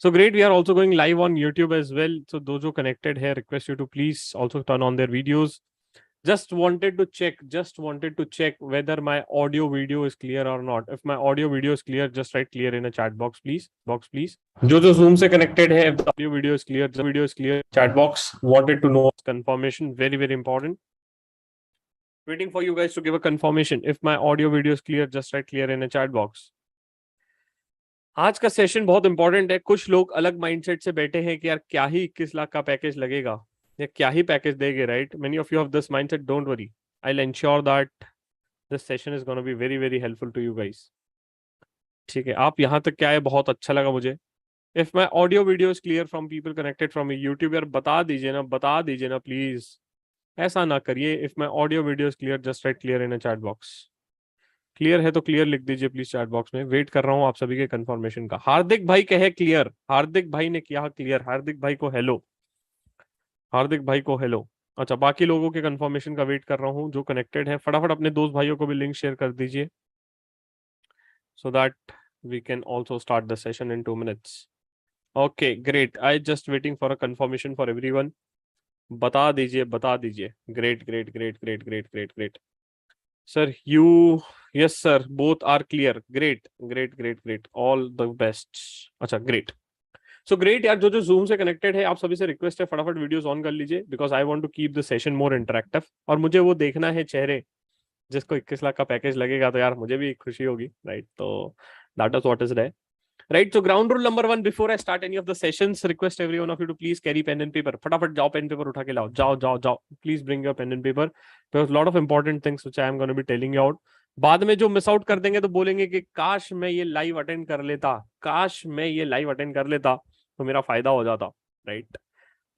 So great, we are also going live on YouTube as well. So those who connected here, request you to please also turn on their videos. Just wanted to check whether my audio video is clear or not. If my audio video is clear, just write clear in a chat box please. जो Zoom से connected है, if the audio video is clear, chat box. Wanted to know confirmation, very important. Waiting for you guys to give a confirmation. If my audio video is clear, just write clear in a chat box. आज का session बहुत important है. कुछ लोग अलग mindset से बैठे हैं कि यार क्या ही 21 लाख का पैकेज लगेगा या क्या ही पैकेज देंगे, right? Many of you have this mindset. Don't worry, I will ensure that this session is gonna be very helpful to you guys. ठीक है, आप यहाँ तक क्या है, बहुत अच्छा लगा मुझे. If my audio video is clear from people connected from YouTube, यार बता दीजिए ना प्लीज. ऐसा ना करिए. If my audio video is clear, just right clear in a chat box. Clear है तो क्लियर लिख दीजिए प्लीज चैट बॉक्स में. वेट कर रहा हूं आप सभी के कंफर्मेशन का. हार्दिक भाई कहे क्लियर. हार्दिक भाई ने किया क्लियर. हार्दिक भाई को हेलो. अच्छा, बाकी लोगों के कंफर्मेशन का वेट कर रहा हूं. जो कनेक्टेड है फटाफट अपने दोस्त भाइयों को भी लिंक शेयर कर दीजिए, so that we can also start the session in 2 minutes. Okay, great. I just waiting for a confirmation for everyone. बता दीजिए. Great. Sir, yes sir, both are clear. Great. All the best. अच्छा, great. So great यार. जो Zoom से connected है, आप सभी से रिक्वेस्ट है फटाफट वीडियोस ऑन कर लीजिए, because I want to keep the session more interactive. और मुझे वो देखना है चेहरे जिसको 21 लाख का पैकेज लगेगा, तो यार मुझे भी खुशी होगी, राइट? तो that is what is there. Right, so ground rule number 1 before I start any of the sessions, request every one of you to please carry pen and paper. फटाफट जाओ, पेन पेपर उठा के लाओ. जाओ. Please bring your pen and paper. There's a lot of important things which I am going to be telling you out. बाद में जो miss out कर देंगे तो बोलेंगे कि काश मैं ये लाइव अटेंड कर लेता, तो मेरा फायदा हो जाता, राइट?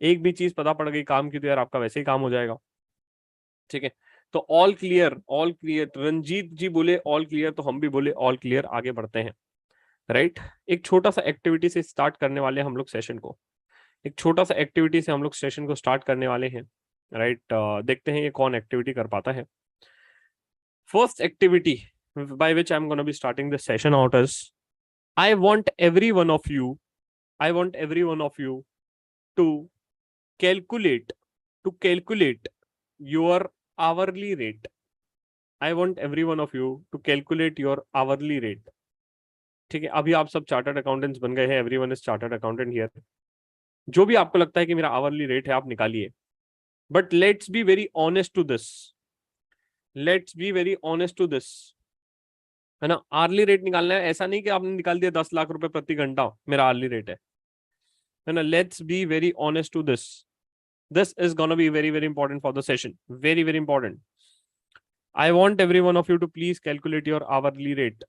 एक भी चीज पता पड़ गई काम की तो यार आपका वैसे ही काम हो जाएगा. ठीक है, तो ऑल क्लियर. रंजीत जी बोले ऑल क्लियर, तो हम भी बोले ऑल क्लियर. आगे बढ़ते हैं, राइट? एक छोटा सा एक्टिविटी से स्टार्ट करने वाले हम लोग सेशन को. स्टार्ट करने वाले हैं, राइट? देखते हैं ये कौन एक्टिविटी कर पाता है. First activity by which I'm going to be starting the session out is, I want every one of you to calculate your hourly rate. I want every one of you to calculate your hourly rate. ठीक है, अभी आप सब chartered accountants बन गए हैं. Everyone is chartered accountant here. जो भी आपको लगता है कि मेरा आवरली रेट है, आप निकालिए. But let's be very honest to this. है ना? आर्ली रेट निकालना है. ऐसा नहीं कि आपने निकाल दिया 10 लाख रुपए प्रति घंटा मेरा आर्ली रेट है ना? Let's be very honest to this. This is gonna be very important for the session. Very important. I want every one of you to please calculate your hourly rate.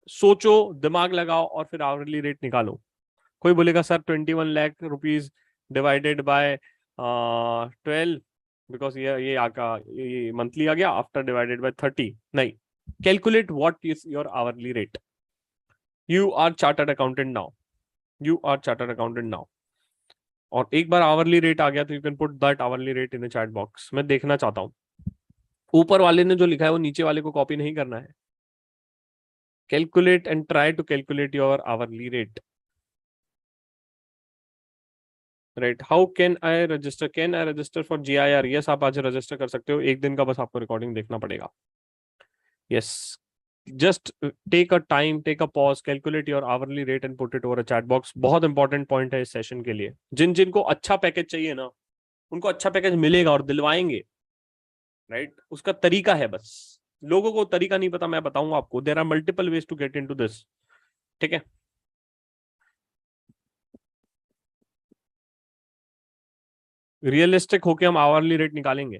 सोचो, दिमाग लगाओ और फिर hourly rate निकालो. कोई बोलेगा sir 21 lakh rupees divided by 12, because ये monthly आ गया, आफ्टर डिवाइडेड बाय 30. नहीं, calculate what is your hourly rate. You are chartered accountant now. और एक बार आवरली रेट आ गया तो you can put that hourly rate in the chat box. मैं देखना चाहता हूं. ऊपर वाले ने जो लिखा है वो नीचे वाले को कॉपी नहीं करना है. Calculate and try to calculate your hourly rate. Right, how can I register for GIR? Yes, आप आज रजिस्टर कर सकते हो. एक दिन का बस आपको रिकॉर्डिंग देखना पड़ेगा. Yes, just take a time, take a pause, calculate your hourly rate and put it over a chat box. बहुत इंपॉर्टेंट पॉइंट है इस सेशन के लिए. जिनको अच्छा पैकेज चाहिए ना, उनको अच्छा पैकेज मिलेगा और दिलवाएंगे, राइट? उसका तरीका है, बस लोगों को तरीका नहीं पता. मैं बताऊंगा आपको. There are multiple ways to get into this. ठीक है, रियलिस्टिक होके हम आवरली रेट निकालेंगे.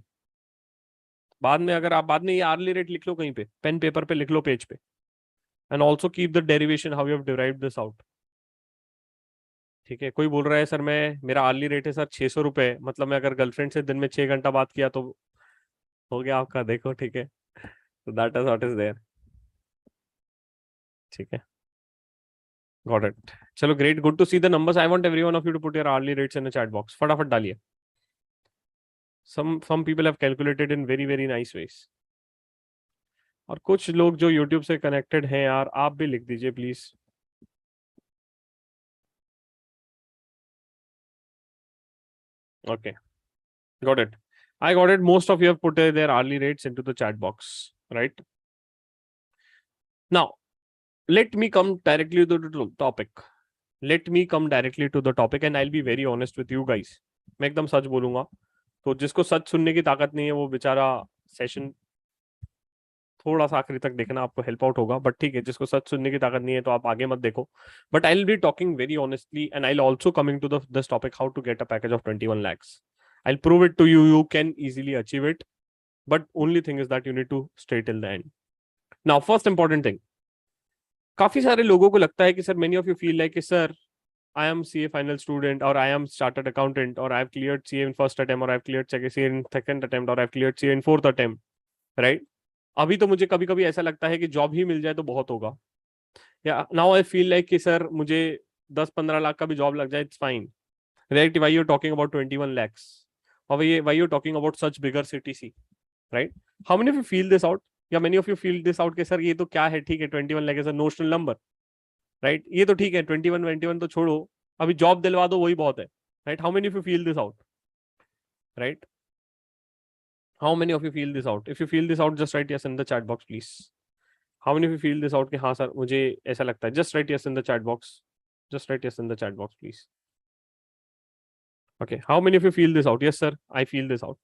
बाद में अगर आप बाद में ये आवरली रेट लिख लो कहीं पे, पेन पेपर पे लिख लो, पेज पे. And also keep the derivation how you have derived this out. ठीक है, कोई बोल रहा है सर मेरा आवरली रेट है सर 600 रुपए, मतलब मैं अगर गर्लफ्रेंड से दिन में 6 घंटा बात किया तो हो गया आपका. देखो, ठीक है, तो that is what is there. ठीक है, गॉट इट. चलो, great, good to see the numbers. I want everyone of you to put your hourly rates in the chat box. फटाफट डालिए. some people have calculated in very nice ways. और कुछ लोग जो YouTube से connected हैं यार, आप भी लिख दीजिए please. Okay, got it. I got it. Most of you have put their hourly rates into the chat box, right? Now, let me come directly to the topic. Let me come directly to the topic and I'll be very honest with you guys. मैं एकदम सच बोलूंगा. तो जिसको सच सुनने की ताकत नहीं है वो बेचारा सेशन थोड़ा सा आखिरी तक देखना, आपको हेल्प आउट होगा. बट ठीक है, जिसको सच सुनने की ताकत नहीं है तो आप आगे मत देखो. But I will be talking very honestly and I will also coming to this topic, how to get a package of 21 lakhs. I'll prove it to you. You can easily achieve it. But only thing is that you need to stay till the end. Now, first important thing. काफी सारे लोगों को लगता है कि sir, many of you feel like कि sir, I am CA final student or I am chartered accountant or I have cleared CA in first attempt or I have cleared CA in second attempt or I have cleared CA in fourth attempt, right? अभी तो मुझे कभी कभी ऐसा लगता है कि job ही मिल जाए तो बहुत होगा. या नाउ आई फील लाइक कि सर मुझे 10-15 लाख का भी जॉब लग जाए, it's fine. Right? Why you talking about 21 lakhs? और why you talking about such bigger CTC? Right? How many of you feel this out? या many of you feel this out कि sir ये तो क्या है, ठीक है 21 lakh is a notional number, right? ये तो ठीक है, 21 तो छोड़ो, अभी जॉब दिलवा दो वही बहुत है. Right? How many of you feel this out? Right? How many of you feel this out? If you feel this out, just write yes in the chat box, please. How many of you feel this out कि हाँ sir मुझे ऐसा लगता है? Just write yes in the chat box. Just write yes in the chat box, please. Okay. How many of you feel this out? Yes sir, I feel this out.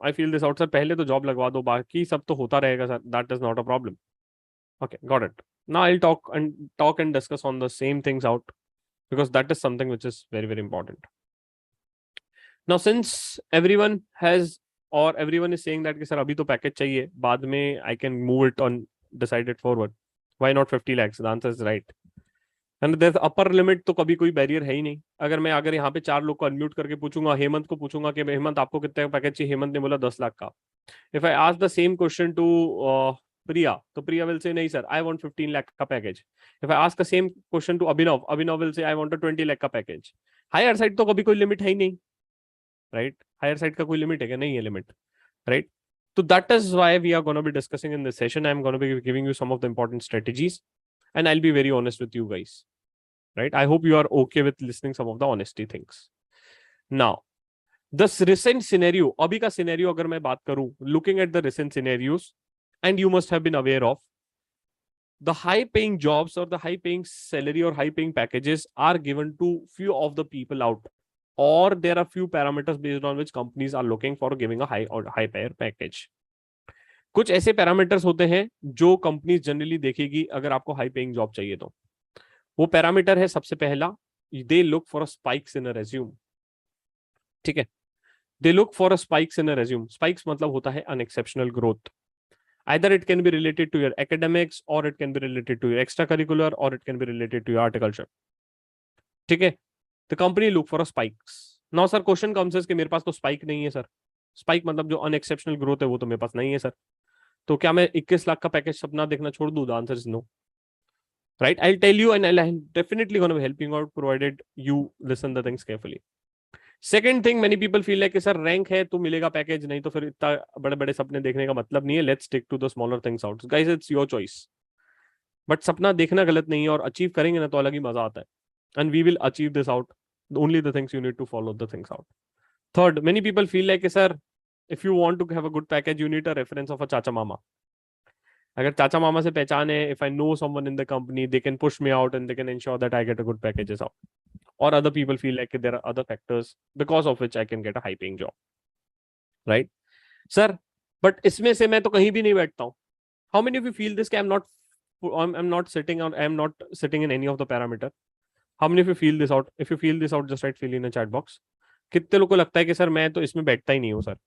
I feel this out, sir. पहले तो job लगवा दो, बाकी सब तो होता रहेगा sir. That is not a problem. Okay, got it. Now I'll talk and discuss on the same things out because that is something which is very very important. Now since everyone has or everyone is saying that कि sir अभी तो package चाहिए, बाद में I can move it on, decide it forward. Why not 50 lakhs? The answer is right. And there's upper limit, तो कभी कोई barrier है ही नहीं. अगर यहाँ पे 4 लोग को अनम्यूट करके पूछूंगा, हेमंत को पूछूंगा कि हेमंत आपको कितने का पैकेज चाहिए, हेमंत ने बोला 10 लाख का. If I ask the same question to Priya, तो Priya will say नहीं सर, I want 15 lakh का package. If I ask the same question to Abhinav, Abhinav will say I want a 20 lakh का package. Higher side तो कभी कोई limit है ही नहीं, राइट? हायर साइड का कोई लिमिट है क्या? नहीं है limit, right? So that is why we are going to be discussing in this session. I'm going to be giving you some of the important strategies and I'll be very honest with you guys, right? I hope you are okay with listening some of the honesty things. Now, this recent scenario, abhi ka scenario agar main baat karu, looking at the recent scenarios, and you must have been aware of, the high paying jobs or the high paying salary or high paying packages are given to few of the people out, or there are few parameters based on which companies are looking for giving a high payer package. कुछ ऐसे parameters होते हैं जो companies generally देखेगी अगर आपको high paying job चाहिए तो. वो पैरामीटर है सबसे पहला, they look for a spikes in a resume. ठीक है? They look for a spikes in a resume. Spikes मतलब होता है unexceptional growth. Either it can be related to your academics or it can be related to your extracurricular or it can be related to your horticulture. ठीक है? The company look for a spikes. Now sir, question comes is कि मेरे पास तो spike नहीं है sir. Spike मतलब जो unexceptional growth है वो तो मेरे पास नहीं है सर. तो क्या मैं 21 लाख का पैकेज सपना देखना छोड़ दूं? The answer is no. Right? I'll tell you and I'll definitely going to be helping out provided you listen the things carefully. Second thing, many people feel like कि सर रैंक है तो मिलेगा package, नहीं तो फिर इतना बड़े बड़े सपने देखने का मतलब नहीं है. Let's stick to the smaller things out. Guys, it's your choice. But सपना देखना गलत नहीं है और अचीव करेंगे ना तो अलग ही मजा आता है. And we will achieve this out. Only the things you need to follow the things out. Third, many people feel like sir, if you want to have a good package, you need a reference of a chacha mama. अगर चाचा मामा से पहचान है, if I know someone in the company, they can push me out and they can ensure that I get a good packages out. Or other people feel like there are other factors because of which I can get a high paying job. Right? Sir, but इसमें से मैं तो कहीं भी नहीं बैठता हूँ. How many of you feel this? I'm not sitting in any of the parameter. How many of you feel this out? If you feel this out, just write fill in a chat box. कितने लोगों को लगता है कि sir मैं तो इसमें बैठता ही नहीं हूँ sir?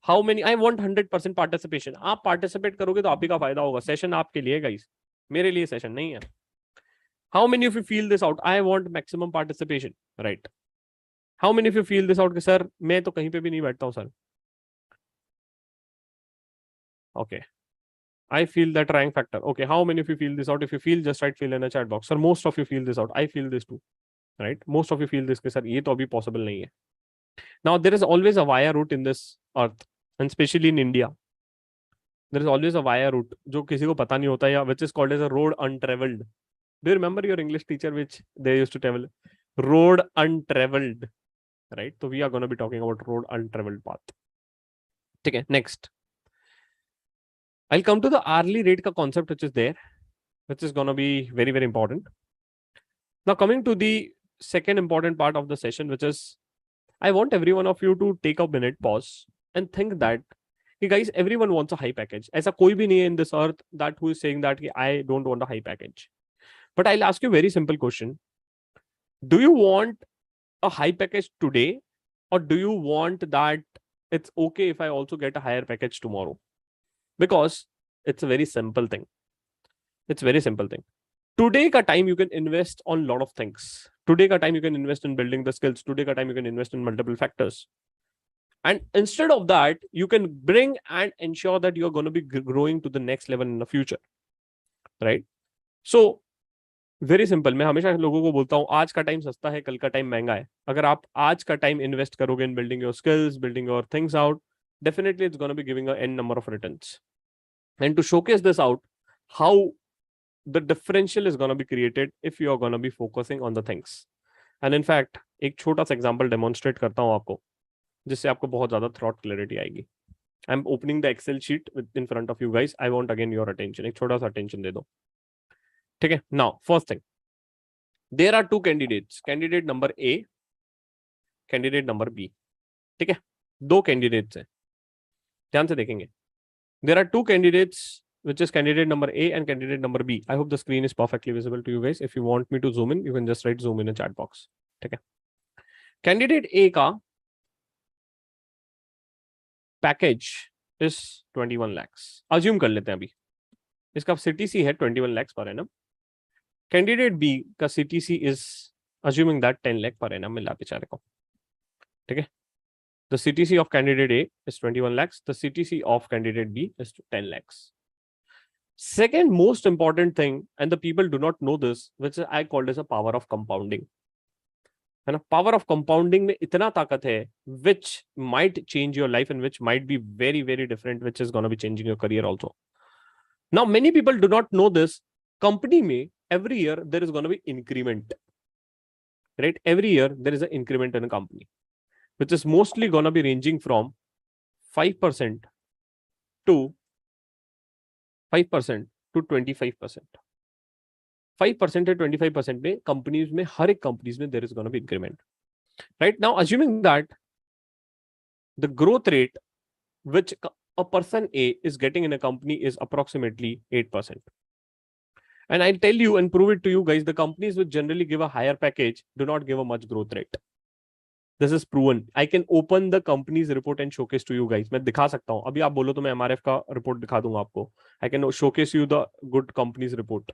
How many? I want 100% participation. आप पार्टिसिपेट करोगे तो आप ही का फायदा होगा. सेशन आपके लिए गाइस, मेरे लिए सेशन नहीं है. How many of you feel this out? I want maximum participation, right? How many of you feel this out कि सर मैं तो कहीं पे भी नहीं बैठता हूँ sir? Okay. I feel that rank factor. Okay, how many of you feel this out? If you feel, just write fill in a chat box. Sir, most of you feel this out. I feel this too, right? Most of you feel this कि sir ये तो अभी possible नहीं है. Now there is always a via route in this earth, and especially in India, there is always a via route जो किसी को पता नहीं होता, या which is called as a road untraveled. Do you remember your English teacher which they used to travel? Road untraveled. right? So we are going to be talking about road untraveled path. ठीक है, next I'll come to the hourly rate का concept which is there, which is going to be very very important. Now coming to the second important part of the session, which is I want every one of you to take a minute, pause, and think that guys, everyone wants a high package. ऐसा कोई भी नहीं है in this earth that who is saying that I don't want a high package. But I'll ask you a very simple question. Do you want a high package today, or do you want that it's okay if I also get a higher package tomorrow? Because it's a very simple thing. It's very simple thing. Today ka time you can invest on a lot of things. Today ka time you can invest in building the skills. Today ka time you can invest in multiple factors. And instead of that, you can bring and ensure that you're going to be growing to the next level in the future. Right? So, very simple. मैं हमेशा लोगों को बोलता हूँ आज का time सस्ता है, कल का टाइम महंगा है. अगर आप आज का टाइम इन्वेस्ट करोगे इन building your skills, building your things out, definitely it's going to be giving an n number of returns. And to showcase this out, how the differential is going to be created if you are going to be focusing on the things. And in fact, एक छोटा सा example demonstrate करता हूँ आपको, जिससे आपको बहुत ज्यादा थॉट क्लैरिटी आएगी. I am opening the excel sheet in front of you guys. I want again your attention. एक छोटा सा अटेंशन दे दो. ठीक है. Now first thing, there are two candidates. Candidate number A, candidate number B. ठीक है, दो कैंडिडेट्स हैं, ध्यान से देखेंगे. There are two candidates which is candidate number A and candidate number B. I hope the screen is perfectly visible to you guys. If you want me to zoom in, you can just write zoom in a chat box. ठीक है. Candidate A का package is 21 lakhs. Assume कर लेते हैं अभी. इसका CTC है 21 lakhs per annum. Candidate B का CTC is assuming that 10 lakh per annum मिला बेचारे को. ठीक है. The CTC of candidate A is 21 lakhs. The CTC of candidate B is 10 lakhs. Second most important thing, and the people do not know this, which I called as a power of compounding. है ना, power of compounding में इतना ताकत है, which might change your life and which might be very very different, which is going to be changing your career also. Now many people do not know this. Company में every year there is going to be increment, right? Every year there is an increment in a company, which is mostly going to be ranging from 5% to 5% to 25%. 5% to 25% में companies में, हर एक companies में there is going to be increment. Right now, assuming that the growth rate which a person A is getting in a company is approximately 8%. And I'll tell you and prove it to you guys, the companies which generally give a higher package do not give a much growth rate. This is proven. I can open the company's report and showcase to you guys. मैं दिखा सकता हूँ. अभी आप बोलो तो मैं MRF का report दिखा दूंगा आपको. I can showcase you the good company's report,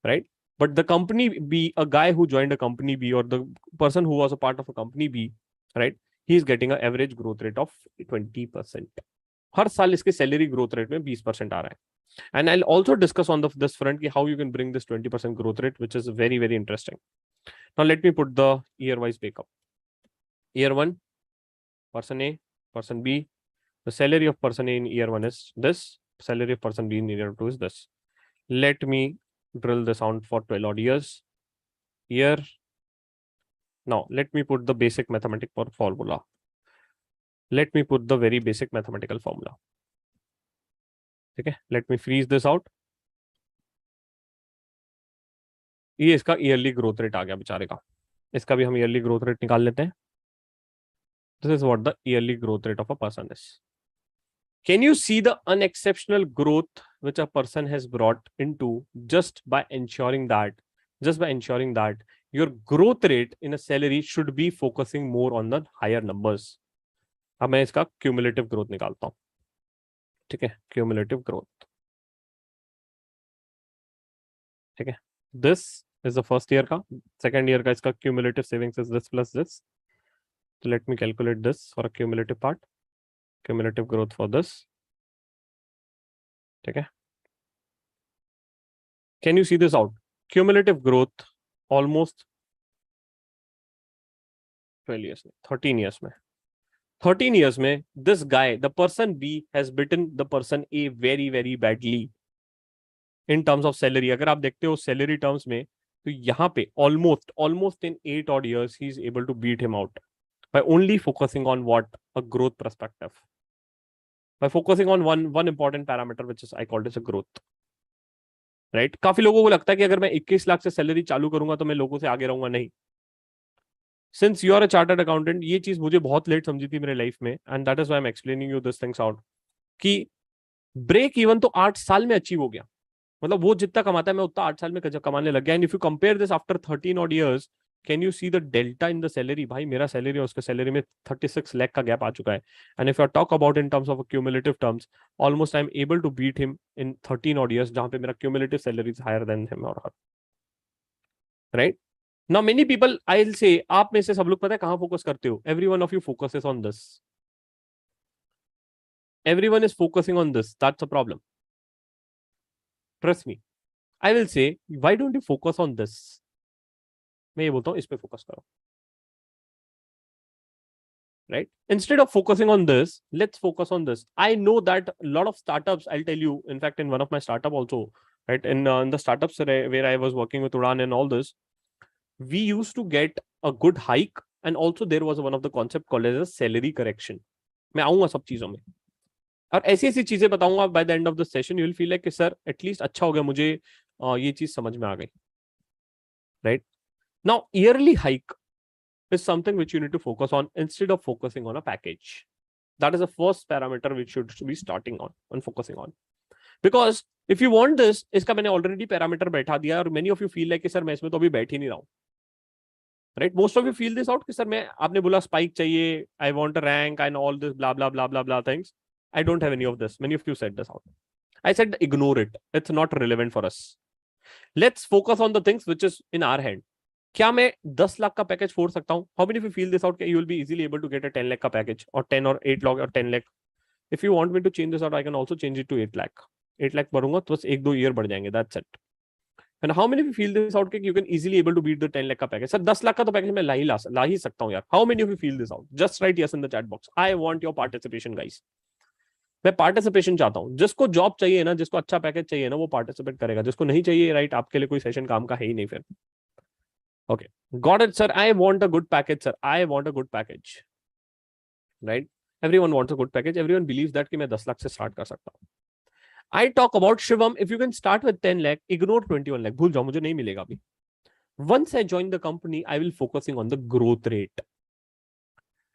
right? But the company B, a guy who joined a company B, or the person who was a part of a company B, right? He is getting an average growth rate of 20%. हर साल इसके salary growth rate में 20% आ रहा है. And I'll also discuss on this front how you can bring this 20% growth rate, which is very very interesting. Now let me put the year-wise breakup. Year 1, person A, person B. The salary of person A in year 1 is this. Salary of person B in year 2 is this. Let me drill this out for 12 odd years. Year. Now, let me put the basic mathematical formula. Let me put the very basic mathematical formula. Okay, let me freeze this out. ये इसका yearly growth rate आ गया बेचारे का. इसका भी हम yearly growth rate निकाल लेते हैं. This is what the yearly growth rate of a person is. Can you see the unexceptional growth which a person has brought into just by ensuring that your growth rate in a salary should be focusing more on the higher numbers. अब मैं इसका cumulative growth निकालता हूँ. ठीक है, cumulative growth. ठीक है, this is the first year का. Second year का इसका cumulative savings is this plus this. So let me calculate this for a cumulative part. Cumulative growth for this. Okay. Can you see this out? Cumulative growth almost 12 years, 13 years में. 13 years में this guy, the person B, has beaten the person A very very badly in terms of salary. अगर आप देखते हो salary terms में, तो यहाँ पे almost in 8 odd years he is able to beat him out. by only focusing on what? A growth perspective. By focusing on one important parameter, which is I call this a growth. Right? काफी लोगों को लगता है कि अगर मैं 21 लाख से salary चालू करूंगा तो मैं लोगों से आगे रहूंगा. नहीं. Since you are a chartered accountant, ये चीज मुझे बहुत लेट समझी थी मेरे लाइफ में, and that is why I am explaining you this things out, कि ब्रेक इवन तो 8 साल में अचीव हो गया. मतलब वो जितना कमाता है मैं उतना 8 साल में कमाने लग गया. And if you compare this after 13 odd years, can you see the delta in the salary? भाई मेरा सैलरी और उसके सैलरी में 36 लाख का गैप आ चुका है. And if you talk about in terms of cumulative terms, almost I am able to beat him in 13 odd years, जहां पे मेरा cumulative salary is higher than him और her. Right? Now many people, I will say, आप में से सब लोग पता है कहां फोकस करते हो? Every one of you focuses on this. Everyone is focusing on this. That's a problem. Trust me. I will say, why don't you focus on this? मैं ये बोलता हूँ, इस पे फोकस करो. Right? Instead of focusing on this, let's focus on this. I know that a lot of startups, I'll tell you, in fact, in one of my startup also, right? In the startups where I was working with Udan and all this, we used to get a good hike, and also there was one of the concept called as a salary correction. मैं आऊंगा सब चीजों में. और ऐसी ऐसी चीजें बताऊंगा. By the end of the session you will feel like कि सर एटलीस्ट अच्छा हो गया, मुझे ये चीज समझ में आ गई. Right? Now yearly hike is something which you need to focus on instead of focusing on a package. That is the first parameter which should be starting on focusing on. Because if you want this, इसका मैंने already parameter बैठा दिया, और many of you feel like कि sir मैं इसमें तो अभी बैठ ही नहीं रहा हूं. Right? Most of you feel this out कि सर मैं, आपने बोला स्पाइक चाहिए, आई want a rank and all this blah blah blah blah blah things. I don't have any of this. Many of you said this out. I said ignore it. It's not relevant for us. Let's focus on the things which is in our hand. क्या मैं 10 लाख का package फोड़ सकता हूँ? How many of you feel this out? You will be easily able to get a 10 lakh का package, or 10 or 8 lakh or 10 lakh. If you want me to change this out, I can also change it to 8 lakh. 8 lakh भरूंगा तो बस 1-2 year बढ़ जाएंगे. That's it. And how many of you feel this out? You can easily able to beat the 10 lakh का package. Sir 10 lakh का तो package मैं ला ही सकता हूँ यार. How many of you feel this out? Just write yes in the chat box. I want your participation, guys. मैं participation चाहता हूं. जिसको जॉब चाहिए ना, जिसको अच्छा पैकेज चाहिए ना, वो पार्टिसिपेट करेगा. जिसको नहीं चाहिए, राइट, आपके लिए कोई सेशन काम का है ही नहीं फिर. Okay, got it sir. I want a good package sir. I want a good package. Right? Everyone wants a good package. Everyone believes that कि मैं 10 लाख से स्टार्ट कर सकता हूं. I talk about Shivam, if you can start with 10 lakh, ignore 21 lakh. भूल जाओ, मुझे नहीं मिलेगा अभी. Once I join the company, I will focusing on the growth rate.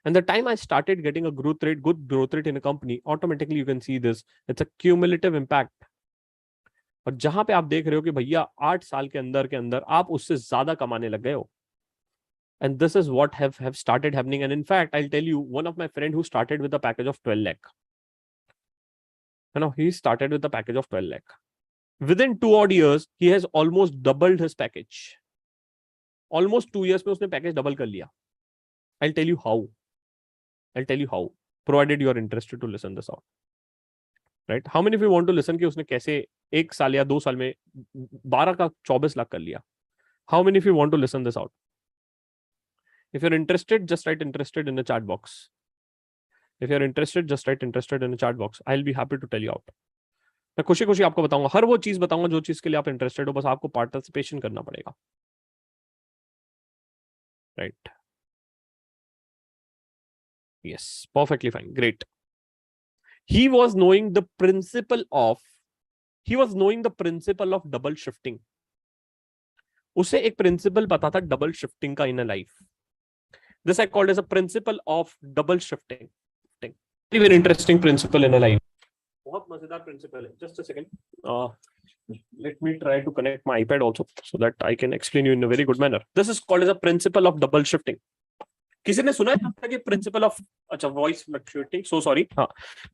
And the time I started getting a good growth rate in a company, automatically you can see this. It's a cumulative impact. और जहां पे आप देख रहे हो कि भैया 8 साल के अंदर आप उससे ज्यादा कमाने लग गए हो. And this is what have started happening. And in fact, I'll tell you, one of my friend who started with a package of 12 lakh. You know, he started with a package of 12 lakh. Within 2 odd years, he has almost doubled his package. Almost 2 years में उसने package double कर लिया. I'll tell you how. I'll tell you how, provided you are interested to listen this out. Right? How many of you want to listen कि उसने कैसे 1 साल या 2 साल में 12 का 24 लाख कर लिया? How many of you want to listen this out? If you're interested, just write interested in the chat box. If you're interested, just write interested in the chat box. I'll be happy to tell you out. मैं खुशी खुशी आपको बताऊंगा. हर वो चीज बताऊंगा जो चीज के लिए आप इंटरेस्टेड हो. बस आपको पार्टिसिपेशन करना पड़ेगा. Right? Yes, perfectly fine. Great. He was knowing the principle of double shifting. उसे एक प्रिंसिपल पता था डबल शिफ्टिंग का in a life. This I called as a principle of double shifting. Very very interesting principle in a life. बहुत मजेदार principle है. Just a second. Let me try to connect my iPad also so that I can explain you in a very good manner. This is called as a principle of double shifting. किसी ने सुना है कि principle of, अच्छा, voice fluctuating, so sorry. हाँ,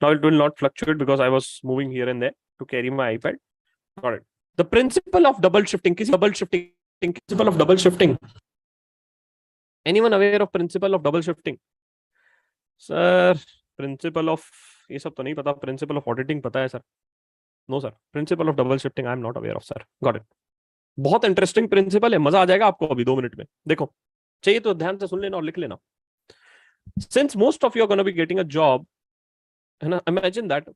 now it will not fluctuate because I was moving here and there to carry my iPad. Got it. The principle of double shifting. किसी double shifting, principle of double shifting. Anyone aware of principle of double shifting? Sir principle of ये सब तो नहीं पता. Principle of auditing पता है sir? No sir. Principle of double shifting I am not aware of sir. Got it. बहुत interesting principle है. मजा आ जाएगा आपको अभी 2 मिनट में. देखो, चाहिए तो ध्यान से सुन लेना और लिख लेना. Since most of you are going to be getting a job, and imagine that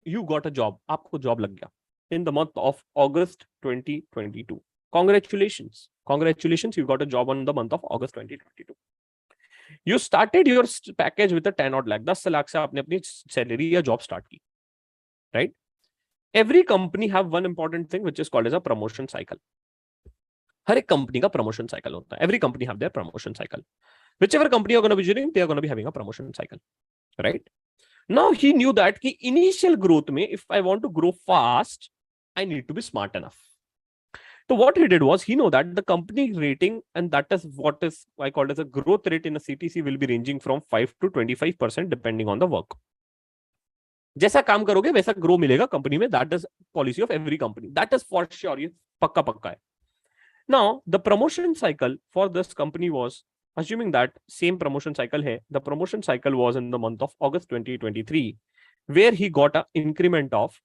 you got a job, आपको job लग गया in the month of August 2022. Congratulations, you got a job on the month of August 2022. You started your package with a 10 odd lakh, 10 lakh से आपने अपनी salary या job start की, right? Every company have one important thing which is called as a promotion cycle. हर एक company का promotion cycle होता है. Every company have their promotion cycle. Whichever company you're going to be joining, they are going to be having a promotion cycle, right? Now he knew that कि initial growth में, if I want to grow fast, I need to be smart enough. So what he did was, he know that the company rating, and that is what is I called as a growth rate in a CTC, will be ranging from 5 to 25% depending on the work. जैसा काम करोगे वैसा grow मिलेगा company में. That is policy of every company. That is for sure. ये पक्का पक्का है. Now the promotion cycle for this company was, assuming that same promotion cycle है, the promotion cycle was in the month of August 2023, where he got a increment of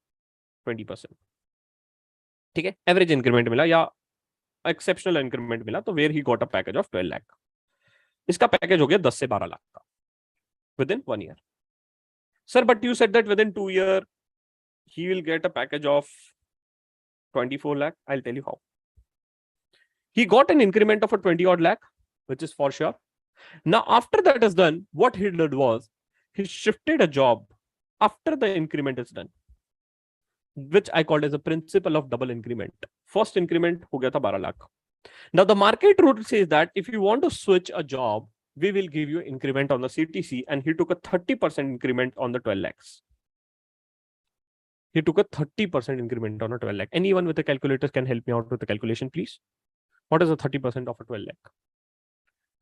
20%. ठीक है, average increment मिला या exceptional increment मिला, तो where he got a package of 12 lakh. इसका package हो गया 10 से 12 लाख का within 1 year. Sir, but you said that within 2 years he will get a package of 24 lakh. I'll tell you how. He got an increment of a 20 odd lakh, which is for sure. Now, after that is done, what he did was, he shifted a job after the increment is done, which I called as a principle of double increment. First increment ho gaya tha 12 lakh. Now, the market rule says that if you want to switch a job, we will give you increment on the CTC, and he took a 30% increment on the 12 lakhs. He took a 30% increment on a 12 lakh. Anyone with a calculator can help me out with the calculation, please. What is a 30% of a 12 lakh?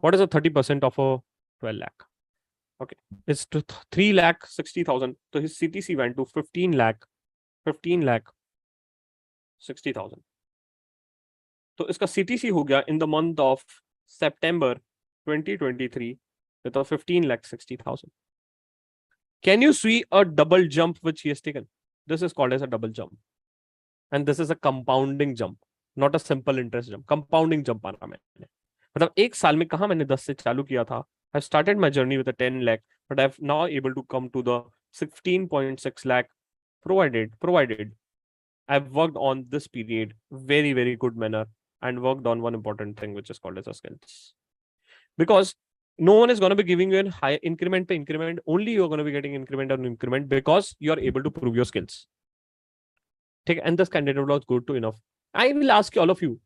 What is a 30% of a 12 lakh? Okay, it's 3 lakh 60,000. So his CTC went to 15 lakh 60,000. तो इसका CTC हो गया in the month of September 2023 with a 15 lakh 60,000. Can you see a double jump which he has taken? This is called as a double jump, and this is a compounding jump, not a simple interest jump. Compounding jump माना मैंने. मतलब एक साल में कहाँ मैंने 10 से चालू किया था. I started my journey with a 10 lakh, but I've now able to come to the 16.6 lakh, provided I've worked on this period very, very good manner, and worked on one important thing which is called as a skills. Because no one is going to be giving you a high increment to increment. Only you're going to be getting increment on increment because you are able to prove your skills. ठीक है, and this candidate was good to enough. I will ask all of you.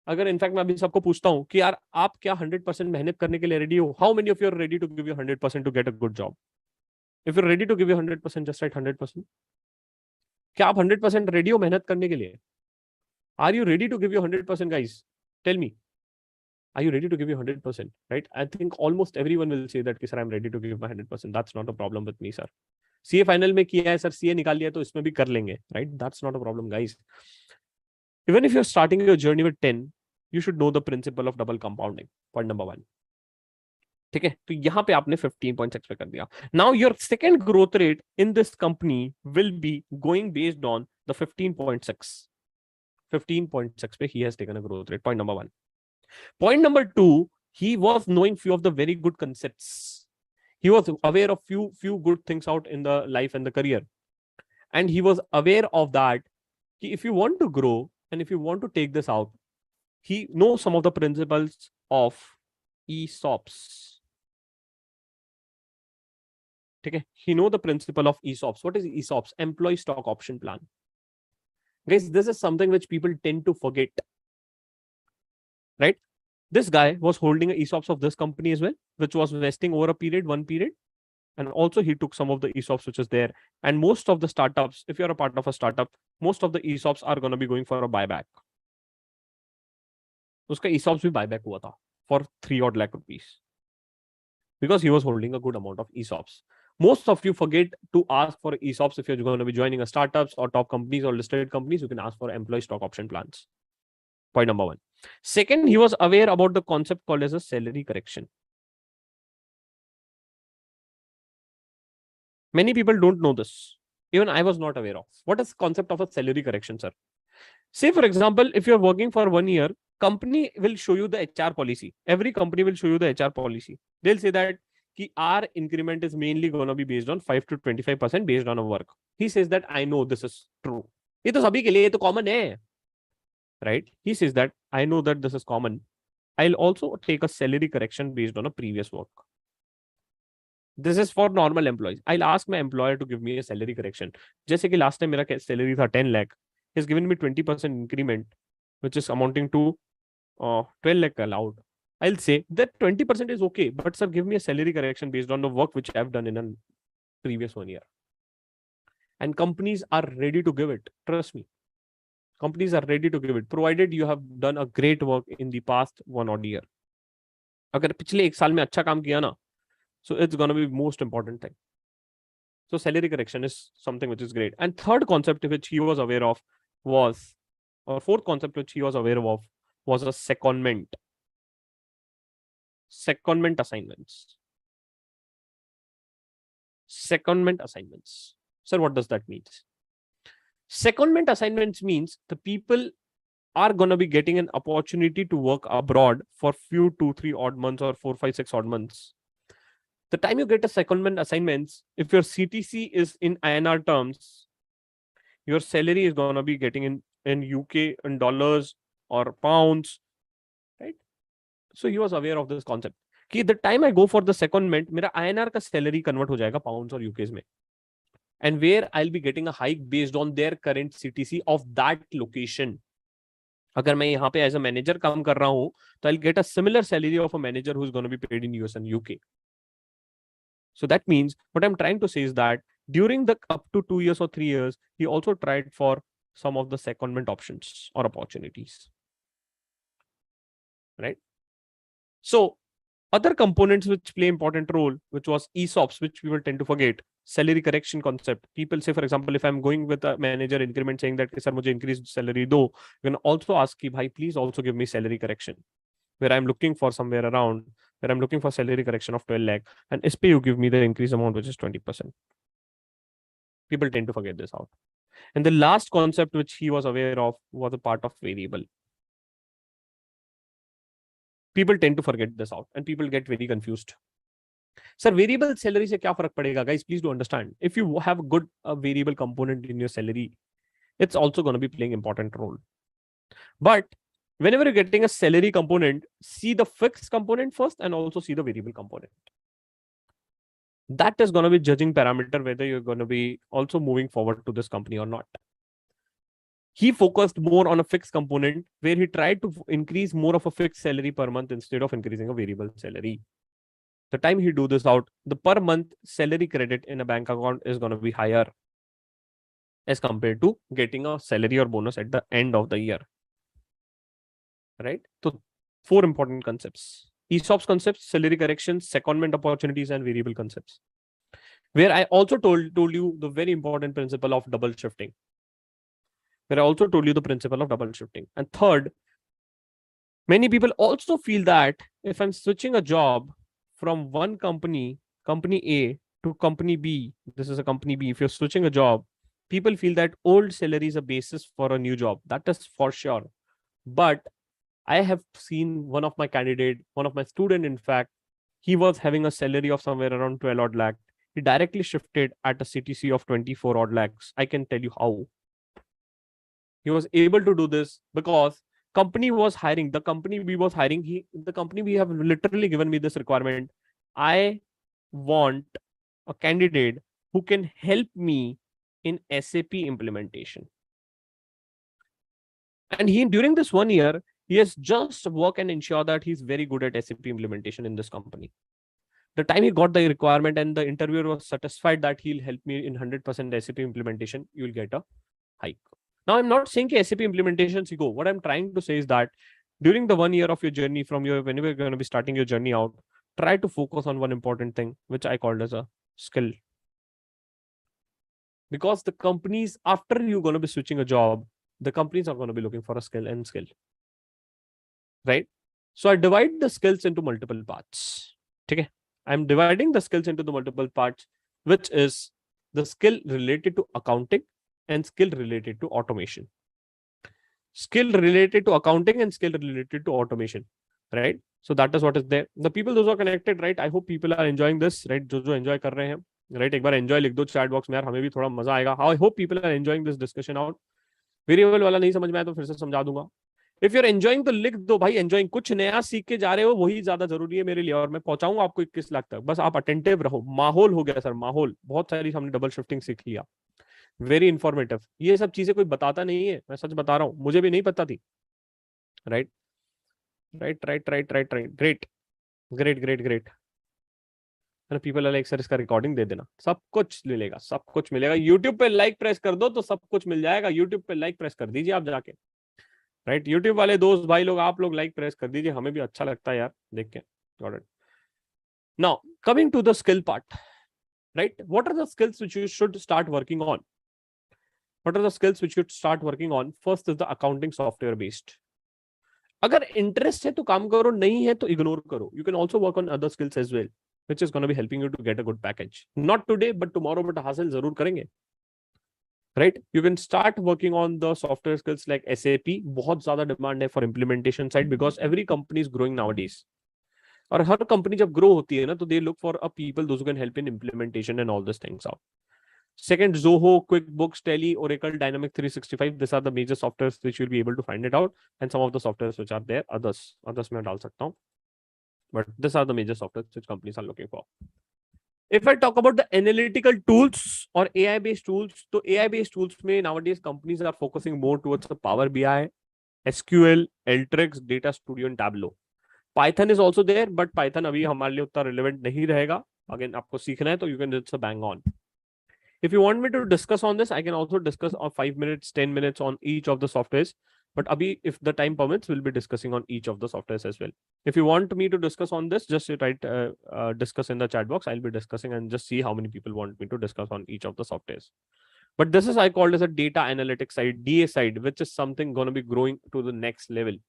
अगर in fact मैं अभी सबको पूछता हूँ कि यार आप क्या 100% मेहनत करने के लिए रेडी हो? How many of you are ready to give you 100% to get a good job? If you are ready to give you 100%, just right 100%. क्या आप 100% रेडी हो मेहनत करने के लिए? Are you ready to give you 100% guys? Tell me. Are you ready to give you 100%? Right? I think almost everyone will say that, sir, I'm ready to give my 100%. That's not a problem with me, sir. CA final में किया है sir, CA निकाल लिया तो इसमें भी कर लेंगे, right? That's not a problem, guys. Even if you're starting your journey with 10, you should know the principle of double compounding. Point number 1. ठीक है, तो यहाँ पे आपने 15.6 पे कर दिया. Now your second growth rate in this company will be going based on the 15.6. 15.6 पे he has taken a growth rate. Point number 1. Point number 2, he was knowing few of the very good concepts. He was aware of few good things out in the life and the career. And he was aware of that. If you want to grow and if you want to take this out, he knows some of the principles of ESOPs. Okay? He knows the principle of ESOPs. What is ESOPs? Employee stock option plan. Guys, this is something which people tend to forget. Right? This guy was holding ESOPs of this company as well, which was vesting over one period. And also he took some of the ESOPs which is there. And most of the startups, if you're a part of a startup, most of the ESOPs are going to be going for a buyback. Uska ESOPs bhi buyback hua tha for 3 odd lakh rupees. Because he was holding a good amount of ESOPs. Most of you forget to ask for ESOPs if you're going to be joining a startups or top companies or listed companies. You can ask for employee stock option plans. Point number 1. Second, he was aware about the concept called as a salary correction. Many people don't know this. Even I was not aware of. What is the concept of a salary correction, sir? Say, for example, if you're working for 1 year, company will show you the HR policy. Every company will show you the HR policy. They'll say that our increment is mainly going to be based on 5 to 25% based on our work. He says that I know this is true. ये तो सभी के लिए, ये तो common है. Right? He says that I know that this is common. I'll also take a salary correction based on a previous work. This is for normal employees. I'll ask my employer to give me a salary correction. जैसे कि last time मेरा salary था 10 lakh. He's given me 20% increment, which is amounting to 12 lakh allowed. I'll say that 20% is okay, but sir, give me a salary correction based on the work which I've done in a previous 1 year. And companies are ready to give it. Trust me. Companies are ready to give it, provided you have done a great work in the past 1 odd year. अगर पिछले 1 साल में अच्छा काम किया ना, so it's going to be most important thing. So salary correction is something which is great. And third concept which he was aware of was, or fourth concept which he was aware of was a secondment. Secondment assignments. Secondment assignments. Sir, what does that mean? Secondment assignments means the people are going to be getting an opportunity to work abroad for few 2-3 odd months or 4-5-6 odd months. The time you get a secondment assignments, if your CTC is in INR terms, your salary is going to be getting in UK, in dollars or pounds, right? So he was aware of this concept. कि the time I go for the secondment, मेरा INR का salary convert हो जाएगा pounds और UKs में. And where I'll be getting a hike based on their current CTC of that location. अगर मैं यहाँ पे as a manager काम कर रहा हूँ, तो I'll get a similar salary of a manager who's going to be paid in US and UK. So that means what I'm trying to say is that during the up to 2 years or 3 years, he also tried for some of the secondment options or opportunities. Right? So other components which play important role, which was ESOPs, which people tend to forget, salary correction concept. People say, for example, if I'm going with a manager increment saying that, sir, mujhe increased salary do, you can also ask, bhai, please also give me salary correction. Where I'm looking for somewhere around, where I'm looking for salary correction of 12 lakh, and SPay you give me the increase amount, which is 20%. People tend to forget this out. And the last concept which he was aware of was a part of variable. People tend to forget this out and people get very confused. Sir, variable salary se kya farak padega? Guys, please do understand. If you have a good variable component in your salary, it's also going to be playing important role. But whenever you're getting a salary component, see the fixed component first and also see the variable component. That is going to be judging parameter whether you're going to be also moving forward to this company or not. He focused more on a fixed component where he tried to increase more of a fixed salary per month instead of increasing a variable salary. The time he do this out, the per month salary credit in a bank account is going to be higher as compared to getting a salary or bonus at the end of the year. Right? So 4 important concepts. ESOPs concepts, salary corrections, secondment opportunities, and variable concepts. Where I also told you the very important principle of double shifting. Where I also told you the principle of double shifting. And third, many people also feel that if I'm switching a job from one company, company A to company B, this is a company B, if you're switching a job, people feel that old salary is a basis for a new job. That is for sure. But I have seen one of my candidate, one of my student, in fact, he was having a salary of somewhere around 12 odd lakh. He directly shifted at a CTC of 24 odd lakhs. I can tell you how. He was able to do this because company was hiring, the company we was hiring, the company we have literally given me this requirement. I want a candidate who can help me in SAP implementation. And he, during this 1 year, he has just work and ensure that he's very good at SAP implementation in this company. The time he got the requirement and the interviewer was satisfied that he'll help me in 100% SAP implementation, you will get a hike. Now, I'm not saying SAP implementations you go. What I'm trying to say is that during the 1 year of your journey from your, whenever you're going to be starting your journey out, try to focus on one important thing, which I called as a skill. Because the companies, after you're going to be switching a job, the companies are going to be looking for a skill and skill. Right? So I divide the skills into multiple parts. Okay? I'm dividing the skills into the multiple parts, which is the skill related to accounting and skill related to automation. Skill related to accounting and skill related to automation. Right? So that is what is there. The people those are connected, right? I hope people are enjoying this, right? जो enjoy कर रहे हैं, right? एक बार enjoy लिख दो chat box में यार, हमें भी थोड़ा मजा आएगा. I hope people are enjoying this discussion out. Variable वाला नहीं समझ में आया तो फिर से समझा दूंगा. इफ यूर एंजॉइंग तो लिख दो भाई, एंजॉइंग, कुछ नया सीख के जा रहे हो वही ज्यादा जरूरी है मेरे लिए, और मैं पहुंचाऊंगा आपको 21 लाख तक, बस आप अटेंटिव रहो। माहौल हो गया सर, माहौल बहुत सारी हमने डबल शिफ्टिंग सीख लिया, वेरी इंफॉर्मेटिव। ये सब चीजें कोई बताता नहीं है, मैं सच बता रहा हूँ, मुझे भी नहीं पता थी। Right right right right right right, great great great great. People are like sir इसका रिकॉर्डिंग दे देना, सब कुछ मिलेगा, सब कुछ मिलेगा। यूट्यूब पे लाइक प्रेस कर दो तो सब कुछ मिल जाएगा, यूट्यूब पे लाइक प्रेस कर दीजिए आप जाके। राइट, यूट्यूब वाले दोस्त भाई लोग, आप लोग लाइक प्रेस कर दीजिए, हमें भी अच्छा लगता है यार देख के। Got it. Now coming to the skill part, right, what are the skills which you should start working on? What are the skills which you start working on? First is the accounting software based. अगर interest है तो काम करो, नहीं है तो ignore करो. You can also work on other skills as well, which is going to be helping you to get a good package. Not today, but tomorrow, but हासिल जरूर करेंगे. Right? You can start working on the software skills like SAP. बहुत ज्यादा demand है for implementation side because every company is growing nowadays. और हर company जब grow होती है ना तो they look for a people those who can help in implementation and all these things out. Second, Zoho, QuickBooks, Tally, Oracle, Dynamics 365. These are the major softwares which you'll be able to find it out. And some of the softwares which are there, others मैं डाल सकता हूँ. But these are the major softwares which companies are looking for. If I talk about the analytical tools or AI-based tools, तो AI-based tools में nowadays companies are focusing more towards the Power BI, SQL, Alteryx, Data Studio, and Tableau. Python is also there, but Python अभी हमारे लिए उतना relevant नहीं रहेगा. Again, आपको सीखना है तो you can just bang on. If you want me to discuss on this, I can also discuss on 5 minutes, 10 minutes on each of the softwares. But abhi, if the time permits, we'll be discussing on each of the softwares as well. If you want me to discuss on this, just write discuss in the chat box. I'll be discussing and just see how many people want me to discuss on each of the softwares. But this is I called as a data analytics side, DA side, which is something going to be growing to the next level.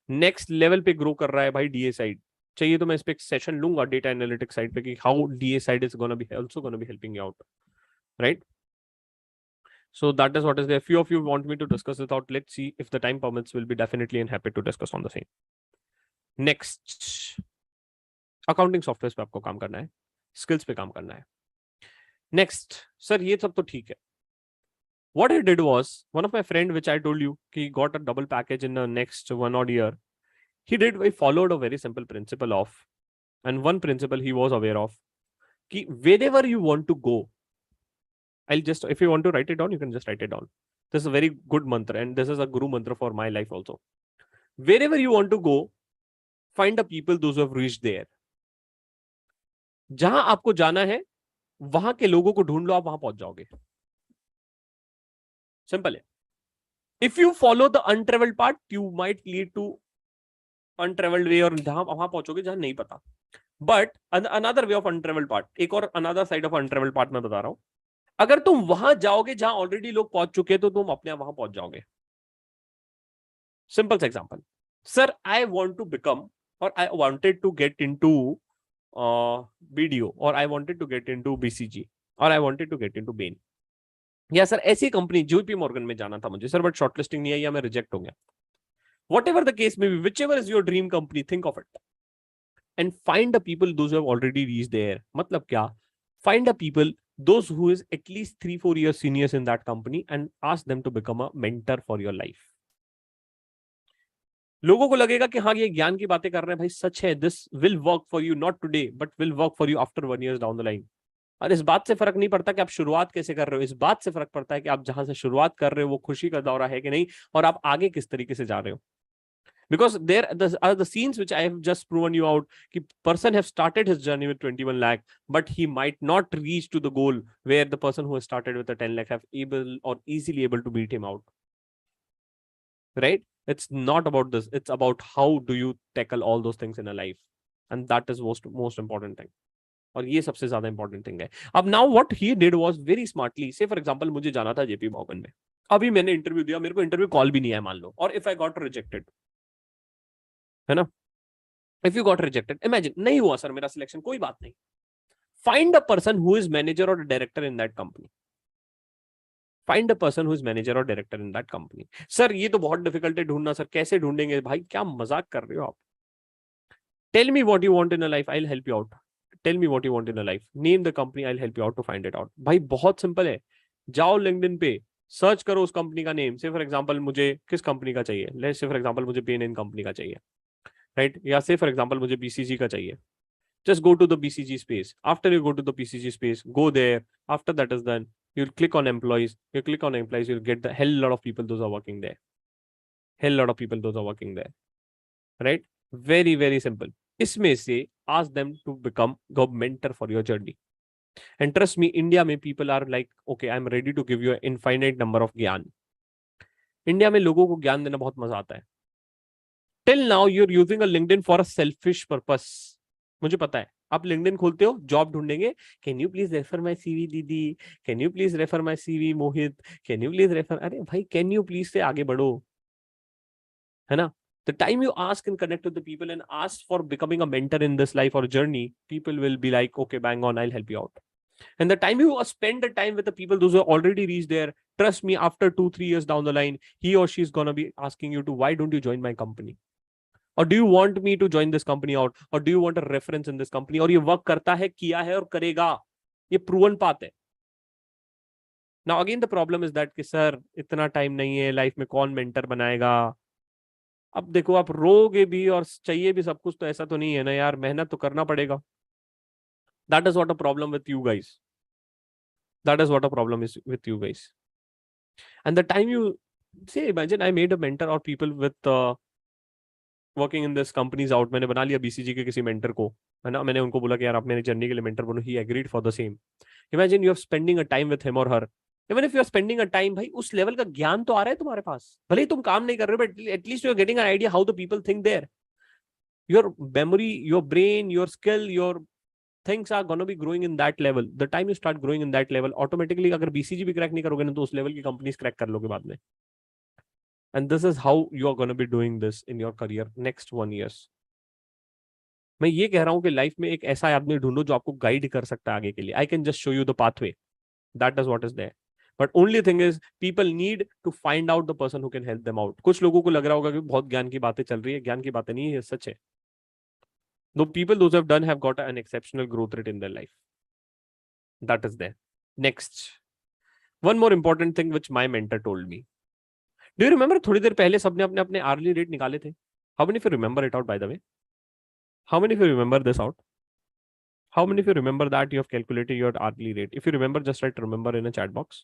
Next level पे grow कर रहा है भाई DA side. चाहिए तो मैं इस पे एक सेशन लूंगा डेटा एनालिटिक्स साइड पे कि how DA side is going to be also going to be helping you out. Right? So that is what is there. Few of you want me to discuss it out. Let's see if the time permits. We'll be definitely and happy to discuss on the same. Next, accounting software पे आपको काम करना है, skills पे काम करना है. Next, sir ये सब तो ठीक है. What I did was, one of my friend, which I told you, he got a double package in the next 1 odd year. He followed a very simple principle of, and one principle he was aware of, कि wherever you want to go, I'll just, if you want to write it down, you can just write it down. This is a very good mantra, and this is a guru mantra for my life also. Wherever you want to go, find the people those who have reached there. जहां आपको जाना है वहां के लोगों को ढूंढ लो, आप वहां पहुंच जाओगे. सिंपल है. If you follow the untraveled path, you might lead to untraveled way, और जहां वहां पहुंचोगे जहां नहीं पता. But another way of untraveled path, एक और another side of untraveled path मैं बता रहा हूं. अगर तुम वहां जाओगे जहां ऑलरेडी लोग पहुंच चुके हैं तो तुम अपने आप वहां पहुंच जाओगे. Simple example, sir I want to become, और I wanted to get into BDO, और I wanted to get into BCG, और I wanted to get into Bain. या सर ऐसी कंपनी JP मॉर्गन में जाना था मुझे सर, बट शॉर्टलिस्टिंग नहीं है या मैं रिजेक्ट हो गया. Whatever the case may be, whichever is your dream company, think of it and find the people those who have already reached there. मतलब क्या? Find the people those who is at least 3-4 years seniors in that company and ask them to become a mentor for your life. लोगों को लगेगा कि हाँ ये ज्ञान की बातें कर रहे हैं भाई, सच है. This will work for you not today but will work for you after 1 year down the line. और इस बात से फर्क नहीं पड़ता कि आप शुरुआत कैसे कर रहे हो, इस बात से फर्क पड़ता है कि आप जहां से शुरुआत कर रहे हो वो खुशी का दौरा है कि नहीं, और आप आगे किस तरीके से जा रहे हो. Because there are the scenes which I have just proven you out. Ki person have started his journey with 21 lakh, but he might not reach to the goal where the person who has started with a 10 lakh have able or easily able to beat him out. Right? It's not about this. It's about how do you tackle all those things in a life, and that is most important thing. और ये सबसे ज्यादा important thing है. अब now what he did was very smartly, से for example मुझे जाना था JP मॉर्गन में, अभी मैंने इंटरव्यू दिया, मेरे को इंटरव्यू कॉल भी नहीं है मान लो, और इफ आई गॉट रिजेक्टेड, है ना, if you got rejected, imagine नहीं हुआ सर मेरा सिलेक्शन, कोई बात नहीं. Find a person who is manager और director in that company. Find a person who is manager और director in that company. Sir ये तो बहुत डिफिकल्ट है ढूंढना, सर कैसे ढूंढेंगे भाई, क्या मजाक कर रहे हो आप. Tell me what you want in a life, I will help you out. Tell me what you want in a life, name the company, I will help you out to find it out. भाई बहुत simple है. जाओ LinkedIn पे, search करो उस company का name, से for example मुझे किस कंपनी का चाहिए, लेट्स से फॉर एग्जांपल मुझे पेन इन कंपनी का चाहिए, राइट, या से फॉर एग्जांपल मुझे बीसीजी का चाहिए. Just go to the BCG space. After you go to the BCG space, go there. After that is done, you'll click on employees. You click on employees, you'll get the hell lot of people those are working there. Hell lot of people those are working there. Right? Very, very simple. इसमें से ask them to become a mentor for your journey. And trust me, India में people are like, okay, I'm ready to give you an infinite number of ज्ञान. India में लोगों को ज्ञान देना बहुत मजा आता है. Till now, you're using a LinkedIn for a selfish purpose. मुझे पता है, आप लिंक्डइन खोलते हो, जॉब ढूंढेंगे, can you please refer my CV दीदी, can you please refer my CV Mohit, can you please refer, अरे भाई कैन यू प्लीज से आगे बढ़ो, है ना. The time you ask and connect with the people and ask for becoming a mentor in this life or journey, people will be like, okay, bang on, I'll help you out. And the time you spend the time with the people, those who are already reached there, trust me, after 2-3 years down the line, he or she is going to be asking you to, why don't you join my company? Or do you want me to join this company out? Or do you want a reference in this company? और ये work करता है, किया है और करेगा, ये proven पात है. Now again the problem is that कि सर इतना टाइम नहीं है, लाइफ में कौन मेंटर बनाएगा. अब देखो, आप रोगे भी और चाहिए भी सब कुछ, तो ऐसा तो नहीं है ना यार, मेहनत तो करना पड़ेगा. That is what a problem with you guys. That is what a problem is with you guys. And the time you say, imagine I made a mentor or people with working in this companies out, मैंने बना लिया BCG के किसी mentor को, है ना, मैंने उनको बोला कि यार आप मेरी जर्नी के लिए मेंटर बनो, he agreed for the same. Imagine you are spending a time with him और her. Even if you are spending a time, भाई उस लेवल का ज्ञान तो आ रहा है तुम्हारे पास, भले ही तुम काम नहीं कर रहे हो, but at least you are getting an idea how the people think there. Your memory, your brain, your skill, your things are going to be growing in that level. The time you start growing in that level, automatically अगर BCG भी crack नहीं करोगे ना, तो उस level की companies crack कर लोगे बाद में. And this is how you are going to be doing this in your career next 1 years. मैं ये कह रहा हूं कि लाइफ में एक ऐसा आदमी ढूंढो जो आपको गाइड कर सकता है आगे के लिए. I can just show you the pathway, that is what is there. But only thing is people need to find out the person who can help them out. कुछ लोगों को लग रहा होगा कि बहुत ज्ञान की बातें चल रही है, ज्ञान की बातें नहीं है, सच है. दो people those have done have got an exceptional growth rate in their life. That is there. Next, one more important thing which my mentor told me. Do you remember, थोड़ी देर पहले सबने अपने अपने आर्ली रेट निकाले थे. How many of you remember it out, by the way? How many of you remember this out? How many of you remember that you have calculated your hourly rate? If you remember, just write remember in a chat box.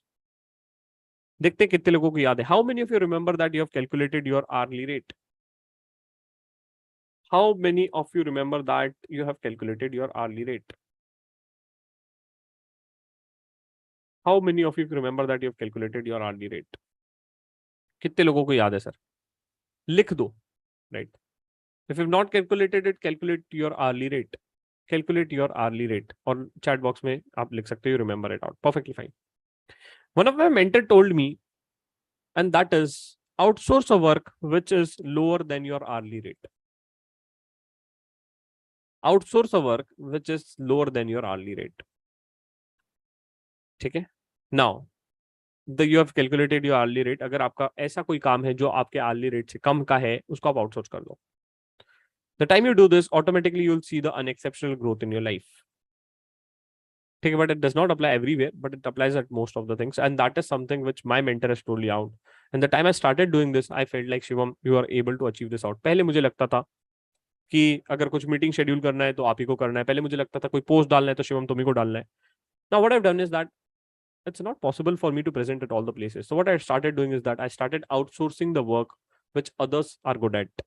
देखते कितने लोगों को याद है. How many of you remember that you have calculated your hourly rate? How many of you remember that you have calculated your hourly rate? How many of you remember that you have calculated your hourly rate? कितने लोगों को याद है sir? लिख दो, right? If you have not calculated it, calculate your hourly rate. Calculate your hourly rate. और chat box में आप लिख सकते हो, you remember it out. Perfectly fine. One of my mentor told me, and that is outsource a work which is lower than your hourly rate. Outsource a work which is lower than your hourly rate. ठीक है. Now you have calculated your hourly rate. अगर आपका ऐसा कोई काम है जो आपके hourly rate से कम का है, उसको आप outsource कर दो. The time you do this, automatically you'll see the unexceptional growth in your life. ठीक है, but it does not apply everywhere, but it applies at most of the things, and that is something which my mentor has told me out. And the time I started doing this, I felt like, Shivam, you are able to achieve this out. पहले मुझे लगता था कि अगर कुछ meeting schedule करना है तो आप ही को करना है. पहले मुझे लगता था कोई पोस्ट डालना है तो शिवम तुम्ही को डालना है. Now what I've done is that it's not possible for me to present at all the places. So what I started doing is that I started outsourcing the work which others are good at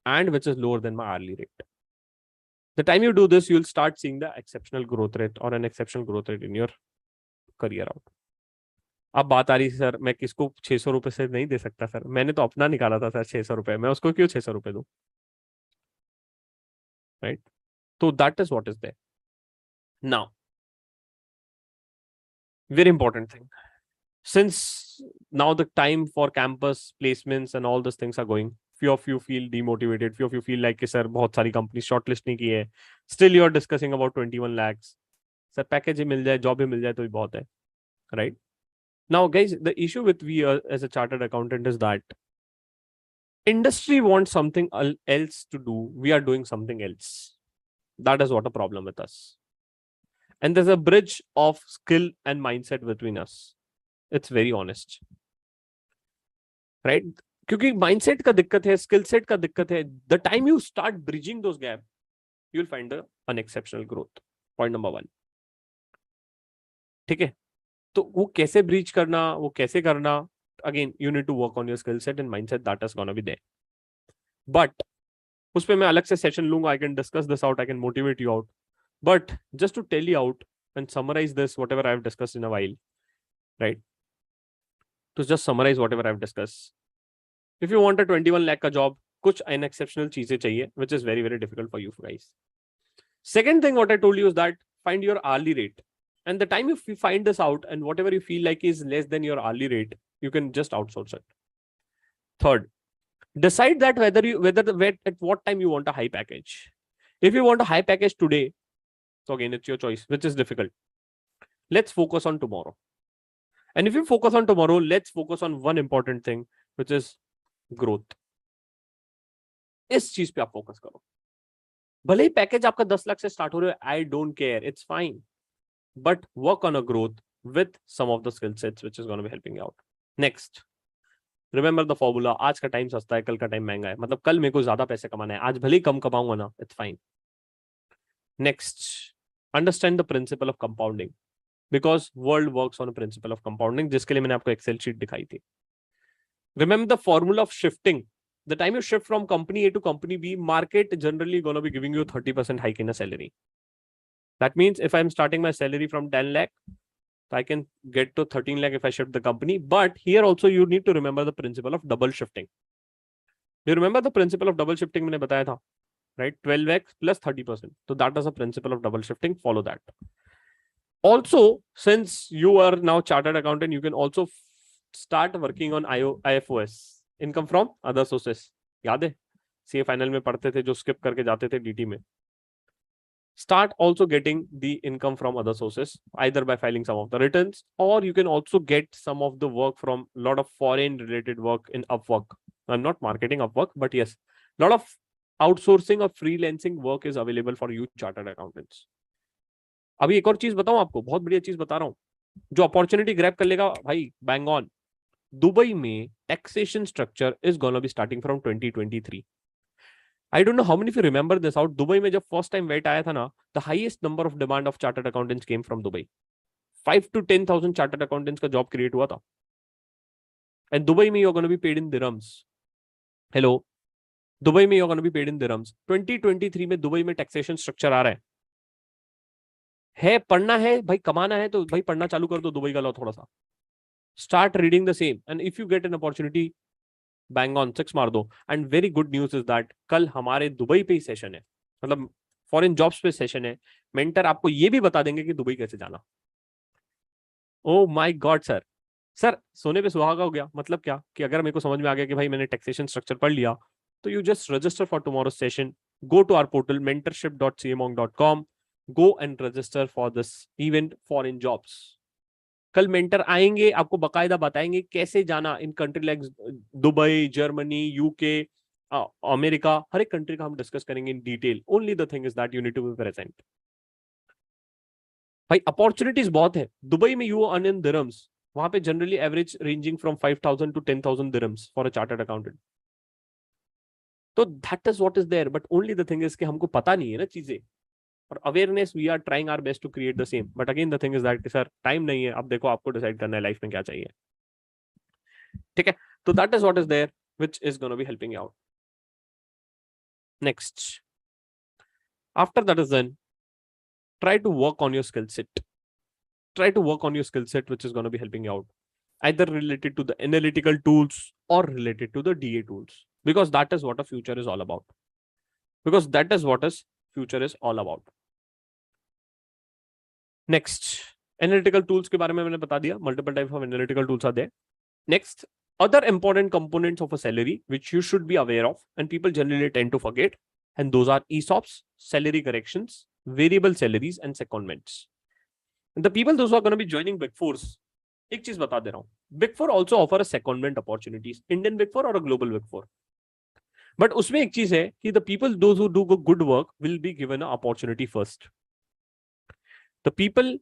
and which is lower than my hourly rate. The time you do this, you'll start seeing the exceptional growth rate or an exceptional growth rate in your career out. अब बात आ रही है sir, मैं किसको 600 रुपए से नहीं दे सकता सर, मैंने तो अपना निकाला था सर 600 रुपए, मैं उसको क्यों 600 रुपए दूं, राइट? तो that is what is there. Now very important thing, since now the time for campus placements and all these things are going, few of you feel demotivated, few of you feel like कि sir बहुत सारी companies shortlist नहीं की है, still you are discussing about 21 lakhs. Sir package ही मिल जाए, job ही मिल जाए तो ही बहुत है, right? Now guys, the issue with we as a chartered accountant is that industry wants something else to do, we are doing something else. That is what a problem with us. And there's a bridge of skill and mindset between us. It's very honest, right? क्योंकि mindset का दिक्कत है, skill set का दिक्कत है. The time you start bridging those gap, you will find an exceptional growth. Point number 1. ठीक है, तो वो कैसे ब्रीच करना, वो कैसे करना, again you need to work on your skill set and mindset, that is gonna be there. But उस पे मैं अलग से सेशन लूंगा. I can discuss this out, I can motivate you out. But just to tell you out and summarize this whatever I have discussed in a while, right? To just summarize whatever I have discussed. If you want a 21 lakh ka job, kuch unexceptional cheeze chahiye, which is very very difficult for you guys. Second thing what I told you is that find your hourly rate, and the time you find this out and whatever you feel like is less than your hourly rate, you can just outsource it. Third, decide that at what time you want a high package. If you want a high package today, so again it's your choice, which is difficult. Let's focus on tomorrow. And if you focus on tomorrow, let's focus on one important thing, which is growth. इस चीज पे आप focus करो. भले ही package आपका 10 लाख से start हो रहा है, I don't care, it's fine, but work on a growth with some of the skill sets which is gonna be helping you out. Next, remember the formula. आज का टाइम सस्ता है, कल का टाइम महंगा है. मतलब कल मेरे को ज्यादा पैसे कमाना है, आज भले ही कम कमाऊंगा ना, it's fine. Next, understand the principle of compounding, because world works on principle of compounding, जिसके लिए मैंने आपको एक्सेल शीट दिखाई थी. Remember the formula of shifting. The time you shift from company A to company B, market generally going to be giving you 30% hike in a salary. That means if I'm starting my salary from 10 lakh, I can get to 13 lakh if I shift the company. But here also you need to remember the principle of double shifting. Do you remember the principle of double shifting? मैंने बताया था, right? 12x plus 30%. So that is a principle of double shifting. Follow that. Also, since you are now chartered accountant, you can also start working on IFOS. Income from other sources. याद है CA final में पढ़ते थे, जो skip करके जाते थे DT में. Start also getting the income from other sources, either by filing some of the returns, और you can also get some of the work from lot of foreign related work in Upwork. I am not marketing Upwork, but yes, lot of outsourcing और freelancing work is available for you chartered accountants. अभी एक और चीज बताऊं आपको, बहुत बढ़िया चीज बता रहा हूं, जो अपॉर्चुनिटी ग्रैब कर लेगा भाई, बैंग ऑन. दुबई में taxation structure is gonna be starting from 2023. I don't know how many of you remember this out. Dubai में जब first time VAT आया था ना, the highest number of demand of chartered accountants came from Dubai. 5 to 10,000 chartered accountants का job create हुआ था. And Dubai में you're gonna be paid in dirhams. Hello, Dubai में you're gonna be paid in dirhams. 2023 में Dubai में taxation structure आ रहा है. पढ़ना है भाई, कमाना है तो भाई पढ़ना चालू कर दो दुबई का लॉ थोड़ा सा. Start reading the same, and if you get an opportunity, bang on 6 मार दो. And very good news is that कल हमारे दुबई पे ही सेशन है, मतलब फॉरेन जॉब्स पे सेशन है. मेंटर आपको ये भी बता देंगे कि दुबई कैसे जाना. Oh my God sir, sir सोने पे सुहागा हो गया. मतलब क्या कि अगर मेरे को समझ में आ गया कि भाई मैंने टैक्सेशन स्ट्रक्चर पढ़ लिया, तो you just register for tomorrow session. Go to our portal mentorship.cmonk.com. Go and register for this event foreign jobs. कल मेंटर आएंगे, आपको बकायदा बताएंगे कैसे जाना in country like Dubai, Germany, UK, America. हर एक कंट्री का हम डिस्कस करेंगे in detail. Only the thing is that you need to be present. भाई अपॉर्चुनिटीज बहुत है. दुबई में यू अर्न इन दिरहम्स, वहां पे generally average ranging from 5,000 to 10,000 dirhams for a chartered accountant. तो that is what is there. But only the thing is कि हमको पता नहीं है ना चीजें, और awareness we are trying our best to create the same. But again the thing is that sir time नहीं है. अब देखो आपको डिसाइड करना है लाइफ में क्या चाहिए. ठीक है, तो that is what is there which is gonna be helping you out. Next, after that is then try to work on your skill set. Try to work on your skill set which is going to be helping you out, either related to the analytical tools or related to the DA tools, because that is what a future is all about. Because that is what is future is all about. Next, analytical tools के बारे में मैंने बता दिया. Multiple types of analytical tools are there. Next, other important components of a salary which you should be aware of and people generally tend to forget, and those are ESOPs, salary corrections, variable salaries and secondments. And the people those who are going to be joining Big Fours, एक चीज बता दे रहा हूँ, Big Four also offer a secondment opportunities, Indian Big Four or a global Big Four. But उसमें एक चीज है कि the people those who do good work will be given an opportunity first. The people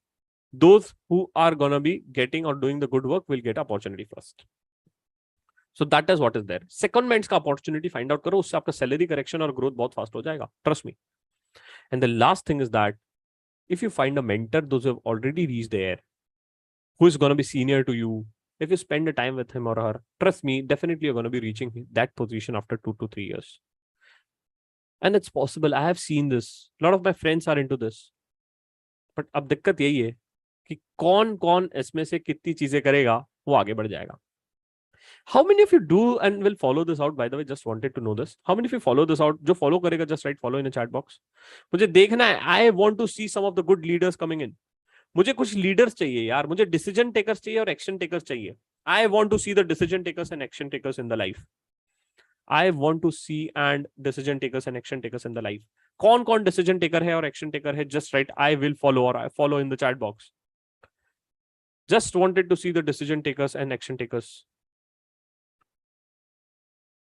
Those who are gonna be getting or doing the good work will get opportunity first. So that is what is there. Secondments का opportunity find out करो, उससे आपका salary correction और growth बहुत fast हो जाएगा. Trust me. And the last thing is that if you find a mentor, those who have already reached there, who is going to be senior to you, if you spend the time with him or her, trust me, definitely you're going to be reaching that position after 2 to 3 years. And it's possible. I have seen this. A lot of my friends are into this. But अब दिक्कत यही है कि कौन कौन इसमें से कितनी चीजें करेगा वो आगे बढ़ जाएगा. How many of you do and will follow this out? By the way, just wanted to know this. How many of you follow this out? जो follow करेगा, just write follow in the chat box. मुझे देखना है. I want to see some of the good leaders coming in. मुझे कुछ leaders चाहिए यार. मुझे डिसीजन टेकर्स चाहिए और एक्शन टेकर्स चाहिए. I want to see the decision takers and action takers in the life. I want to see and decision takers and action takers in the life. कौन कौन decision taker है और action taker है? Just write I will follow or I follow in the chat box. Just wanted to see the decision takers and action takers.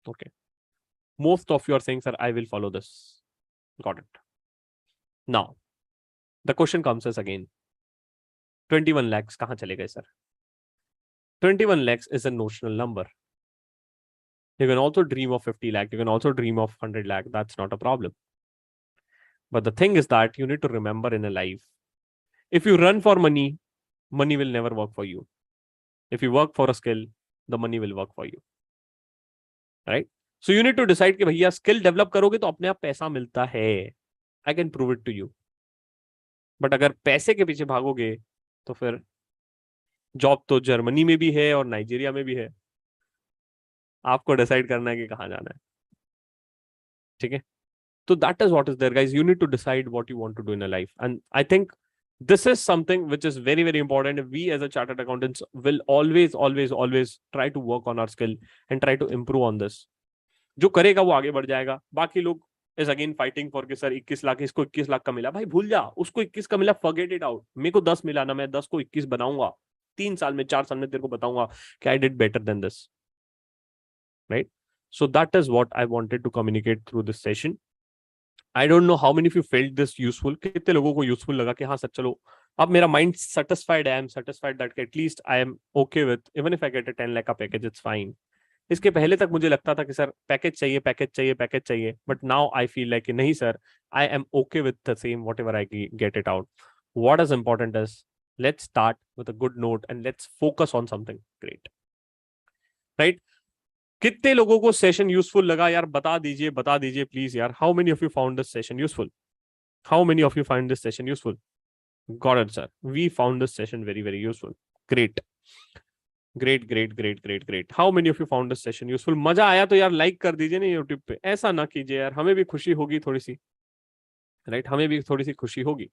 Okay. Most of you are saying, sir, I will follow this. Got it. Now, the question comes as again, 21 lakhs kahan chale gaye, sir? 21 lakhs is a notional number. You can also dream of 50 lakh. You can also dream of 100 lakh. That's not a problem. But the thing is that you need to remember in a life, if you run for money, money will never work for you. If you work for a skill, the money will work for you. Right? So you need to decide कि भैया skill develop करोगे तो अपने आप पैसा मिलता है. I can prove it to you. But अगर पैसे के पीछे भागोगे तो फिर जॉब तो जर्मनी में भी है और नाइजीरिया में भी है. आपको डिसाइड करना है कि कहाँ जाना है. ठीक है. So that is what is there, guys. You need to decide what you want to do in a life. And I think this is something which is very, very important. We as a chartered accountants will always, always, always try to work on our skill and try to improve on this. जो करेगा वो आगे बढ़ जाएगा. बाकी लोग is again fighting for कि sir 21 lakh, इसको 21 लाख का मिला. भाई भूल जा, उसको 21 का मिला, forget it out. मेरे को 10 मिला ना, मैं 10 को 21 बनाऊंगा. 3 साल में 4 साल में तेरे को बताऊंगा कि I did better than this. Right? So that is what I wanted to communicate through this session. I don't know how many of you felt this useful. कितने लोगों को useful लगा कि हाँ सर चलो अब मेरा mind satisfied है. I am satisfied that at least I am okay with, even if I get a 10 lakh का package, it's fine. इसके पहले तक मुझे लगता था कि सर पैकेज चाहिए, पैकेज चाहिए, पैकेज चाहिए. But now I feel like नहीं sir, I am okay with the same whatever I get it out. What is important is let's start with a good note and let's focus on something great. Right? कितने लोगों को session useful लगा यार? बता दीजिए please यार. How many of you found this session useful? How many of you found this session useful? Got it sir, we found this session very very useful. Great great great great great great. How many of you found this session useful? मजा आया तो यार like कर दीजिए ना YouTube पे. ऐसा ना कीजिए यार, हमें भी खुशी होगी थोड़ी सी. राइट? हमें भी थोड़ी सी खुशी होगी.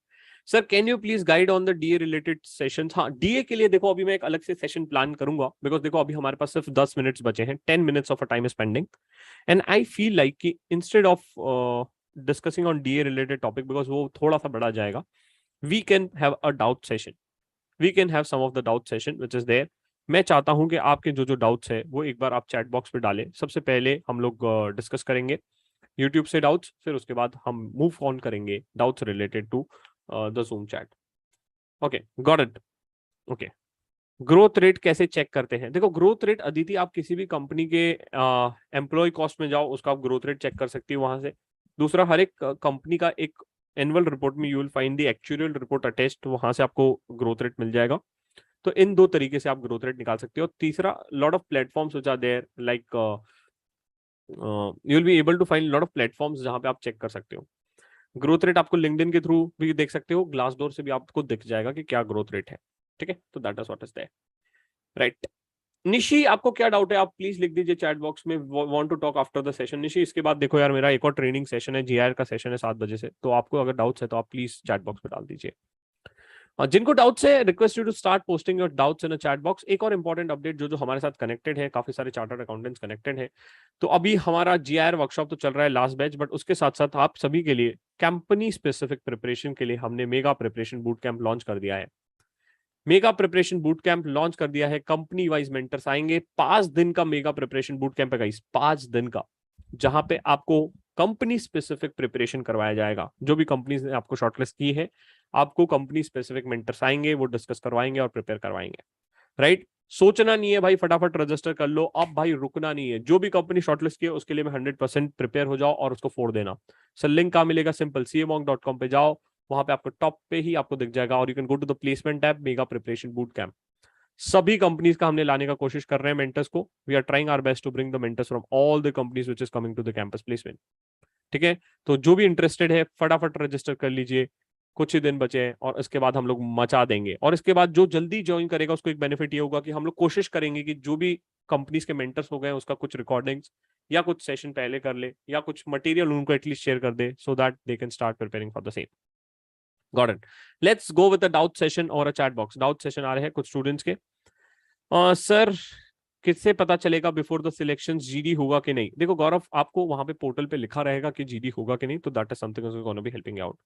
Sir can you please guide on the DA related sessions? हाँ, डीए के लिए देखो अभी मैं एक अलग से सेशन प्लान करूंगा, बिकॉज देखो अभी हमारे पास सिर्फ 10 मिनट्स बचे हैं. 10 minutes of a time spending and I feel like कि instead of discussing on DA related topic, because वो थोड़ा सा बड़ा जाएगा, we can have a doubt session. We can have some of the doubt session which is there. मैं चाहता हूं कि आपके जो जो डाउट्स है वो एक बार आप चैट बॉक्स पे डालें. सबसे पहले हम लोग डिस्कस करेंगे यूट्यूब से डाउट्स, फिर उसके बाद हम मूव ऑन करेंगे doubts related to the zoom chat. Okay, got it. Okay, growth rate कैसे चेक करते हैं? देखो ग्रोथ रेट अदिति, आप किसी भी कंपनी के एम्प्लॉय कॉस्ट में जाओ, उसका आप ग्रोथ रेट चेक कर सकती हो वहां से. दूसरा, हर एक कंपनी का एक एनुअल रिपोर्ट में you will find the actual report attached, वहां से आपको ग्रोथ रेट मिल जाएगा. तो इन दो तरीके से आप ग्रोथ रेट निकाल सकते हो. तीसरा, lot of platforms which are there, like you will be able to find lot of platforms जहां पे आप चेक कर सकते हो ग्रोथ रेट. आपको लिंक्डइन के थ्रू भी देख सकते हो, ग्लासडोर से भी आपको दिख जाएगा कि क्या ग्रोथ रेट है. ठीक है, तो that is what is there. Right? Nishi, आपको क्या डाउट है आप प्लीज लिख दीजिए चैट बॉक्स में. Want to talk after the session. Nishi, इसके बाद देखो यार मेरा एक और ट्रेनिंग सेशन है, जीआर का सेशन है 7 बजे से, तो आपको अगर डाउट्स है तो आप प्लीज चैट बॉक्स में डाल दीजिए. जिनको डाउट्स है, request you to start posting your doubts in a chat box. एक और इंपॉर्टेंट अपडेट, जो जो हमारे साथ कनेक्टेड है, काफी सारे चार्टर्ड अकाउंटेंट्स कनेक्टेड हैं, तो अभी हमारा जीआर वर्कशॉप तो चल रहा है लास्ट बैच, बट उसके साथ साथ आप सभी के लिए कंपनी स्पेसिफिक प्रिपरेशन के लिए हमने mega preparation boot camp launch कर दिया है. Mega preparation boot camp launch कर दिया है. कंपनी वाइज मेंटर्स आएंगे. 5 दिन का मेगा प्रिपरेशन बूट कैंप है गाइस, 5 दिन का, जहां पे आपको कंपनी स्पेसिफिक प्रिपरेशन करवाया जाएगा। जो भी कंपनीज ने आपको शॉर्टलिस्ट की है, आपको कंपनी स्पेसिफिक मेंटर्स आएंगे, वो डिस्कस करवाएंगे और प्रिपेयर करवाएंगे। राइट, सोचना नहीं है भाई फटाफट रजिस्टर कर लो, अब भाई रुकना नहीं है। जो भी कंपनी शॉर्टलिस्ट की है उसके लिए मैं 100% प्रिपेयर हो जाओ और उसको फोड़ देना। सर लिंक कहाँ मिलेगा? सिंपल, CAMONK.com पे जाओ, वहां पे आपको टॉप पे ही आपको दिख जाएगा, और you can go to the placement tab, mega preparation boot camp. सभी कंपनीज का हमने लाने का कोशिश कर रहे हैं मेंटर्स को। We are trying our best to bring the mentors from all the companies which is coming to the campus placement. ठीक है, तो जो भी इंटरेस्टेड है फटाफट रजिस्टर कर लीजिए, कुछ ही दिन बचे हैं और इसके बाद हम लोग मचा देंगे। और इसके बाद जो जल्दी ज्वाइन करेगा उसको एक बेनिफिट ये होगा कि हम लोग कोशिश करेंगे कि जो भी कंपनीज के मेंटर्स हो गए उसका कुछ रिकॉर्डिंग्स या कुछ सेशन पहले कर ले, या कुछ मटेरियल उनको एटलीस्ट शेयर कर दे, so that they can start preparing for the same. Got it. Let's go with the doubt session और a chat box. Doubt session आ रहे हैं कुछ स्टूडेंट्स के। सर किससे पता चलेगा बिफोर द सिलेक्शन जीडी होगा कि नहीं? देखो गौरव, आपको वहां पे पोर्टल पे लिखा रहेगा कि जीडी होगा कि नहीं, तो that is something is gonna be helping out.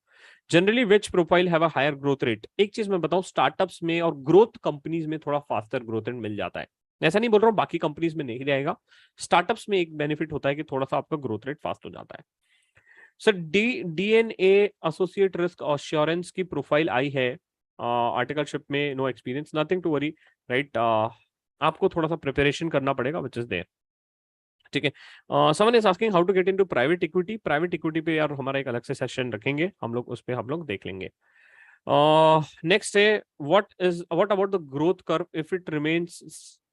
Generally which profile have a higher growth rate? एक चीज मैं बताऊं, स्टार्टअप्स में और ग्रोथ कंपनीज में थोड़ा फास्टर ग्रोथ रेट मिल जाता है। ऐसा नहीं बोल रहा हूँ बाकी कंपनीज में नहीं रहेगा, स्टार्टअप्स में एक बेनिफिट होता है कि थोड़ा सा आपका ग्रोथ रेट फास्ट हो जाता है। Sir DNA associate risk assurance की प्रोफाइल आई है आर्टिकलशिप में, no experience, nothing to worry. Right, आपको थोड़ा सा प्रिपरेशन करना पड़ेगा विच इज देयर। ठीक है, someone is asking how to get into private equity. Private equity पे यार हमारा एक अलग से सेशन रखेंगे हम लोग, उस पे हम लोग देख लेंगे। नेक्स्ट है what about the growth curve if it remains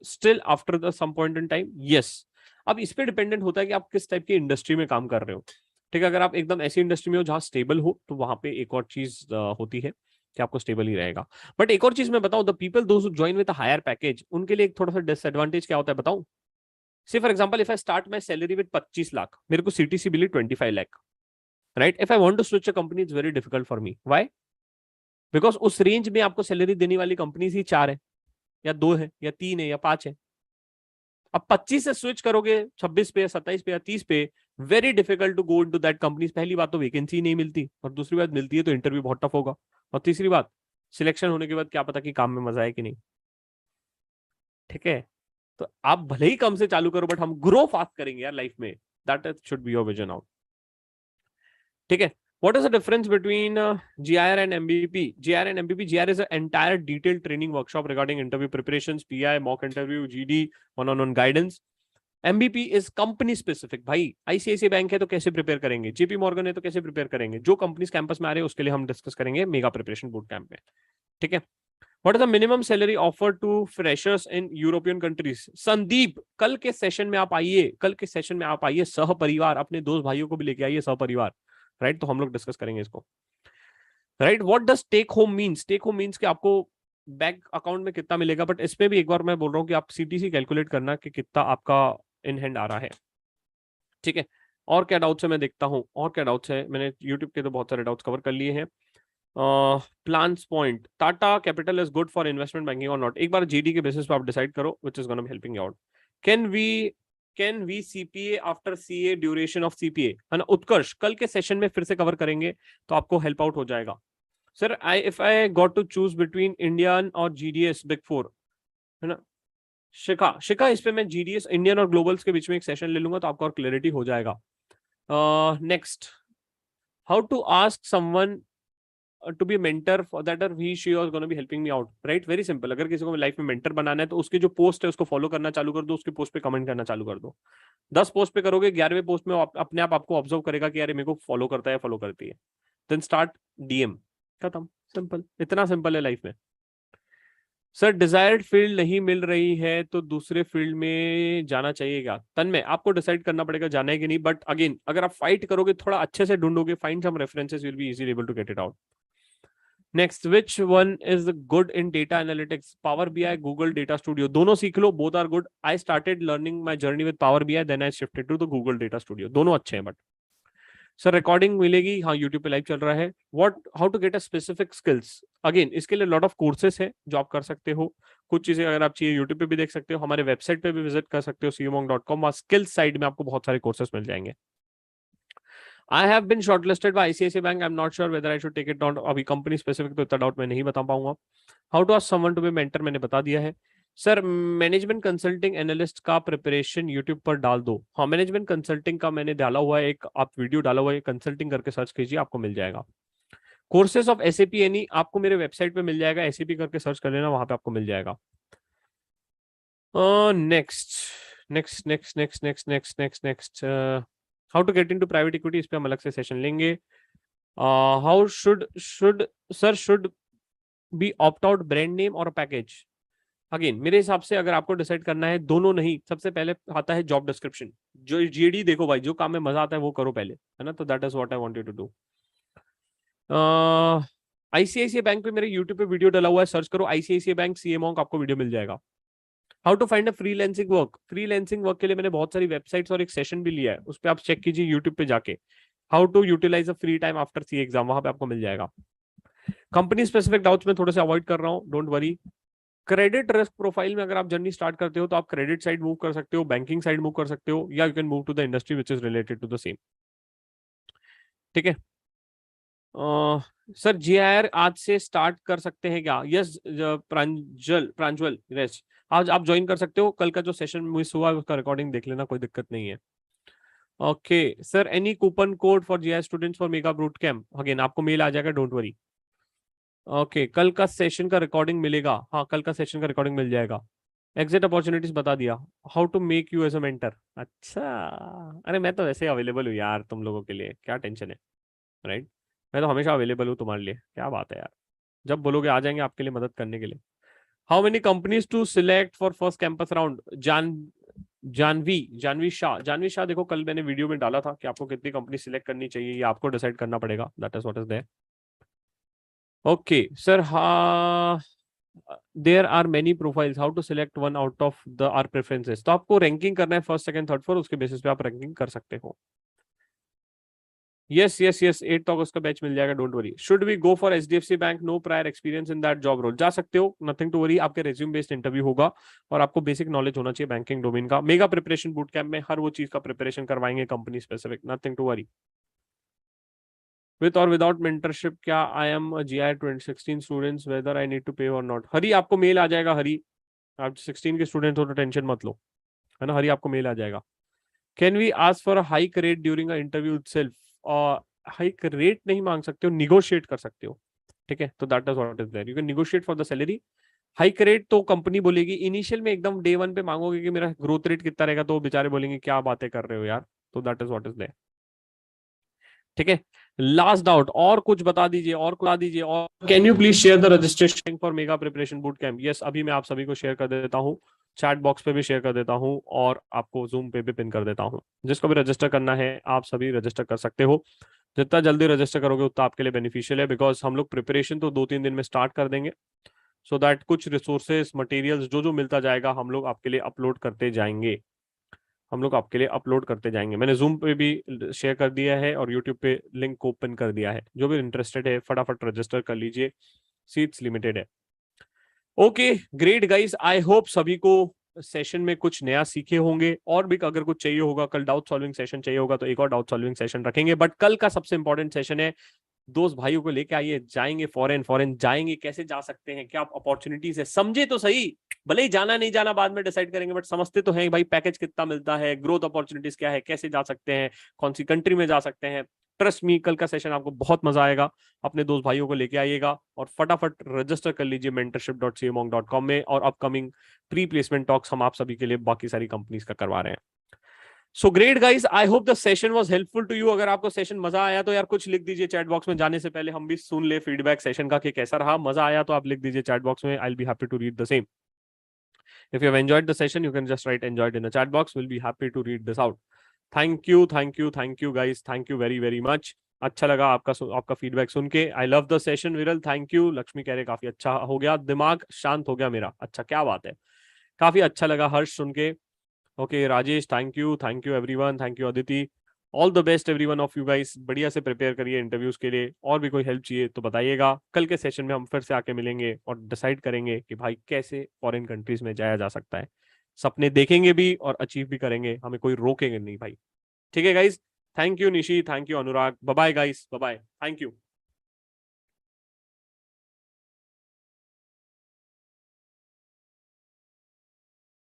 still after the some point in time? Yes, अब इस पे डिपेंडेंट होता है कि आप किस टाइप की इंडस्ट्री में काम कर रहे हो। ठीक है, अगर आप एकदम ऐसी इंडस्ट्री में हो जहां स्टेबल हो तो वहां पे एक और चीज होती है कि आपको स्टेबल ही रहेगा। बट एक और चीज मैं बताऊं, the people those join with higher package, उनके लिए एक थोड़ा सा डिसएडवांटेज क्या होता है बताऊं? Say for example if I start my salary with 25 lakh, मेरे को सीटीसी मिली 25 lakh. Right, if I want to switch a company it's very difficult for me. Why? Because उस रेंज में आपको सैलरी देने वाली कंपनीज ही 4 है या 2 है या 3 है या 5 है। अब 25 से स्विच करोगे 26 पे या 27 पे या 30 पे, very difficult to go into that companies. पहली बात तो वैकेंसी नहीं मिलती, और दूसरी बात मिलती है तो इंटरव्यू बहुत टफ होगा, और तीसरी बात सिलेक्शन होने के बाद क्या पता कि काम में मजा आए कि नहीं। ठीक है, तो आप भले ही कम से चालू करो बट हम ग्रो फास्ट करेंगे यार लाइफ में, that should be your vision out. ठीक है, what is the difference between GIR and MBP? GIR and MBP, GIR is an entire detailed training workshop regarding interview preparations, PI, mock interview, GD, one-on-one guidance. MBP is company specific। भाई ICICI bank है तो कैसे prepare करेंगे, JP Morgan है तो कैसे prepare करेंगे, जो कंपनीज कैंपस में आ रहे हैं उसके लिए हम डिस्कस करेंगे मेगा प्रिपरेशन बूट कैंप में। ठीक है, what is the minimum salary offer to freshers in European countries? Sandeep, कल के सेशन में आप आइए, कल के सेशन में आप आइए सह परिवार, अपने दोस्त भाइयों को भी लेके आइए सह परिवार। राइट, तो हम लोग डिस्कस करेंगे इसको। Right, what does take home means? Take home means कि आपको बैंक अकाउंट में कितना मिलेगा, बट इसमें भी एक बार मैं बोल रहा हूँ कि आप सीटीसी कैलकुलेट करना कि कितना आपका इन हैंड आ रहा है। ठीक है, और क्या डाउट्स है मैं देखता हूँ, और क्या डाउट्स है। मैंने यूट्यूब के तो बहुत सारे डाउट्स कवर कर लिए हैं। Plans point, Tata Capital is good for investment banking और नॉट? एक बार जीडी के बेसिस पे आप डिसाइड करो which is gonna be helping out. Can we CPA after CA, duration of CPA, है ना? उत्कर्ष कल के सेशन में फिर से कवर करेंगे तो आपको हेल्प आउट हो जाएगा। Sir if I got to choose between Indian और जीडीएस बिग फोर, है ना? शिखा इस पे मैं जीडीएस इंडियन और ग्लोबल्स के बीच में एक सेशन ले लूंगा तो आपको और क्लैरिटी हो जाएगा। Next, how to ask someone to be mentor for that और he she was gonna be helping me out? Right, very simple, अगर किसी को लाइफ में मेंटर बनाना है तो उसकी जो पोस्ट है उसको फॉलो करना चालू कर दो, उसके पोस्ट पे कमेंट करना चालू कर दो। 10 पोस्ट पे करोगे, 11वें पोस्ट में अपने आप आपको ऑब्जर्व करेगा कि यार मेरे को फॉलो करता है, फॉलो करती है, देन स्टार्ट डीएम, खत्म, सिंपल, इतना सिंपल है लाइफ में। सर डिजायर्ड फील्ड नहीं मिल रही है तो दूसरे फील्ड में जाना चाहिए क्या? तन्मय, आपको डिसाइड करना पड़ेगा जाना है कि नहीं, बट अगेन अगर आप फाइट करोगे, थोड़ा अच्छे से ढूंढोगे, find some references, will be easily able to get it out. Next, which one is good in data analytics? Power BI, Google data studio, दोनों सीख लो, both are good. I started learning my journey with power BI, then I shifted to the Google data studio, दोनों अच्छे हैं। But sir recording मिलेगी? हाँ, YouTube पे live चल रहा है। What how to get a specific skills? Again इसके लिए लॉट ऑफ कोर्सेस है जो आप कर सकते हो। कुछ चीजें अगर आप चाहिए यूट्यूब पे भी देख सकते हो, हमारे वेबसाइट पे भी विजिट कर सकते हो CMONK.com, और स्किल्स साइड में आपको बहुत सारे कोर्सेस मिल जाएंगे। I have been shortlisted by ICICI Bank. I'm not sure whether I should take it down. अभी कंपनी स्पेसिफिक तो इतना डाउट मैं नहीं बता पाऊंगा। How to ask someone to be mentor मैंने बता दिया है। सर मैनेजमेंट कंसल्टिंग एनालिस्ट का प्रिपरेशन यूट्यूब पर डाल दो। हाँ, मैनेजमेंट कंसल्टिंग का मैंने डाला हुआ है, एक आप वीडियो डाला हुआ है, कंसल्टिंग करके सर्च कीजिए, आपको मिल जाएगा। कोर्सेज ऑफ एसएपी एनी आपको मेरे वेबसाइट पे मिल जाएगा, एसएपी करके सर्च कर लेना, वहां पे आपको मिल जाएगा। Next next next next next next next next how to get into private equity, इस पे हम अलग से सेशन लेंगे। How should sir should be opt out brand name और पैकेज। अगेन मेरे हिसाब से अगर आपको डिसाइड करना है, दोनों नहीं, सबसे पहले आता है जॉब डिस्क्रिप्शन, जो जीडी देखो भाई, जो काम में मजा आता है वो करो पहले, है ना। तो that is what I wanted to do. ICICI bank पे मेरे यूट्यूब पे वीडियो डला हुआ है, सर्च करो आईसीआईसीआई बैंक सीए मॉन्क, आपको वीडियो मिल जाएगा। How to find a freelancing work, freelancing work के लिए मैंने बहुत सारी वेबसाइट्स और एक सेशन भी लिया है, उस पर आप चेक कीजिए यूट्यूब पे जाके। How to utilize a free time after C exam, वहां पे आपको मिल जाएगा। कंपनी स्पेसिफिक डाउट्स में थोड़े से अवॉइड कर रहा हूँ, don't worry. Credit risk profile में अगर आप जर्नी स्टार्ट करते हो तो आप क्रेडिट साइड मूव कर सकते हो, बैंकिंग साइड मूव कर सकते हो, या you can move to the industry which is related to the same. ठीक है। सर जीआईआर आज से स्टार्ट कर सकते हैं क्या? यस प्रांजल यस, आज आप ज्वाइन कर सकते हो, कल का जो सेशन मिस हुआ उसका रिकॉर्डिंग देख लेना, कोई दिक्कत नहीं है। Okay sir, any coupon code for GIR students for mega boot camp, again आपको मेल आ जाएगा, डोंट वरी। ओके कल का सेशन का रिकॉर्डिंग मिलेगा, हाँ कल का सेशन का रिकॉर्डिंग मिल जाएगा। एग्जिट अपॉर्चुनिटीज बता दिया। How to make you as a mentor, अच्छा। अरे मैं तो वैसे अवेलेबल हूँ यार तुम लोगों के लिए, क्या टेंशन है, राइट। मैं तो हमेशा अवेलेबल हूँ तुम्हारे लिए, क्या बात है यार, जब बोलोगे आ जाएंगे आपके लिए मदद करने के लिए। How many companies to select for first campus round, Janvi Shah देखो कल मैंने वीडियो में डाला था कि आपको कितनी कंपनी सिलेक्ट करनी चाहिए, ये आपको डिसाइड करना पड़ेगा, that is what is there. Okay sir, हाँ there are many profiles, how to select one out of the are preferences, तो आपको रैंकिंग करना है फर्स्ट सेकंड थर्ड फोर्थ, उसके बेसिस पे आप रैंकिंग कर सकते हो। यस यस यस, 8 अगस्त का बैच मिल जाएगा, don't worry. Should we go for HDFC bank, no prior experience in that job role, जा सकते हो, नथिंग टू वरी, आपके रेज्यूम बेस्ड इंटरव्यू होगा और आपको बेसिक नॉलेज होना चाहिए बैंकिंग डोमेन का। मेगा प्रिपरेशन बूट कैंप में हर वो चीज का प्रिपरेशन करवाएंगे company specific, nothing to worry. With और विदाउट मेंटरशिप क्या I M G I 2016 students whether I need to पे और नॉट, हरी आपको मेल आ जाएगा, हरी आप 16 के स्टूडेंट हो तो टेंशन मत लो, है ना, हरी आपको मेल आ जाएगा। Can we ask for a hike rate during a interview itself, और हाइक रेट नहीं मांग सकते हो, निगोशिएट कर सकते हो, ठीक है। तो that is what is there, you can negotiate for the salary. Hike rate तो कंपनी बोलेगी, इनिशियल में एकदम डे वन पे मांगोगे कि मेरा ग्रोथ रेट कितना रहेगा, तो बेचारे बोलेंगे क्या बातें कर रहे हो यार, तो that is what is there, ठीक है। लास्ट डाउट, और कुछ बता दीजिए, और बता दीजिए, और can you please share the registration for mega preparation boot camp, yes अभी मैं आप सभी को शेयर कर देता हूँ, चैट बॉक्स पे भी शेयर कर देता हूँ और आपको जूम पे भी पिन कर देता हूँ, जिसको भी रजिस्टर करना है आप सभी रजिस्टर कर सकते हो। जितना जल्दी रजिस्टर करोगे उतना आपके लिए बेनिफिशियल है, बिकॉज हम लोग प्रिपरेशन तो 2-3 दिन में स्टार्ट कर देंगे, सो दैट कुछ रिसोर्सेस मटेरियल्स जो जो मिलता जाएगा हम लोग आपके लिए अपलोड करते जाएंगे, हम लोग आपके लिए अपलोड करते जाएंगे। मैंने जूम पे भी शेयर कर दिया है और यूट्यूब पे लिंक को ओपन कर दिया है, जो भी इंटरेस्टेड है फटाफट रजिस्टर कर लीजिए, सीट्स लिमिटेड है। Okay great guys, I hope सभी को सेशन में कुछ नया सीखे होंगे, और भी अगर कुछ चाहिए होगा, कल डाउट सॉल्विंग सेशन चाहिए होगा तो एक और डाउट सॉल्विंग सेशन रखेंगे, बट कल का सबसे इंपॉर्टेंट सेशन है, दोस्त भाइयों को लेके आइए, जाएंगे फॉरेन, फॉरेन जाएंगे, कैसे जा सकते हैं, क्या अपॉर्चुनिटीज है, समझे तो सही, भले ही जाना नहीं जाना बाद में डिसाइड करेंगे, बट समझते तो हैं भाई पैकेज कितना मिलता है, ग्रोथ अपॉर्चुनिटीज क्या है, कैसे जा सकते हैं, कौन सी कंट्री में जा सकते हैं। ट्रस्ट मी कल का सेशन आपको बहुत मजा आएगा, अपने दोस्त भाइयों को लेके आइएगा और फटाफट रजिस्टर कर लीजिए mentorship.cmonk.com में, और अपकमिंग प्री प्लेसमेंट टॉक्स हम आप सभी के लिए बाकी सारी कंपनीज का करवा रहे हैं। So great guys, I hope the session was helpful to you. अगर आपको सेशन मजा आया तो यार कुछ लिख दीजिए चैट बॉक्स में, जाने से पहले हम भी सुन ले फीडबैक सेशन का कि कैसा रहा, मजा आया तो आप लिख दीजिए चैट बॉक्स में, I will be happy to read the same. If you have enjoyed the session, you can just write enjoyed in the chat box. We'll be happy to read this out. Thank you guys. Thank you very much. अच्छा लगा आपका feedback सुन के। I love the session विरल, thank you. Lakshmi कह रहे काफी अच्छा हो गया, दिमाग शांत हो गया मेरा, अच्छा क्या बात है, काफी अच्छा लगा हर्ष सुन के। Okay Rajesh, thank you everyone, thank you Aditi, all the best everyone of you guys, बढ़िया से प्रिपेयर करिए इंटरव्यूज के लिए, और भी कोई हेल्प चाहिए तो बताइएगा। कल के सेशन में हम फिर से आके मिलेंगे और डिसाइड करेंगे कि भाई कैसे फॉरेन कंट्रीज में जाया जा सकता है, सपने देखेंगे भी और अचीव भी करेंगे, हमें कोई रोकेंगे नहीं भाई। ठीक है guys, thank you Nishi, thank you Anurag, bye bye guys, bye bye, thank you.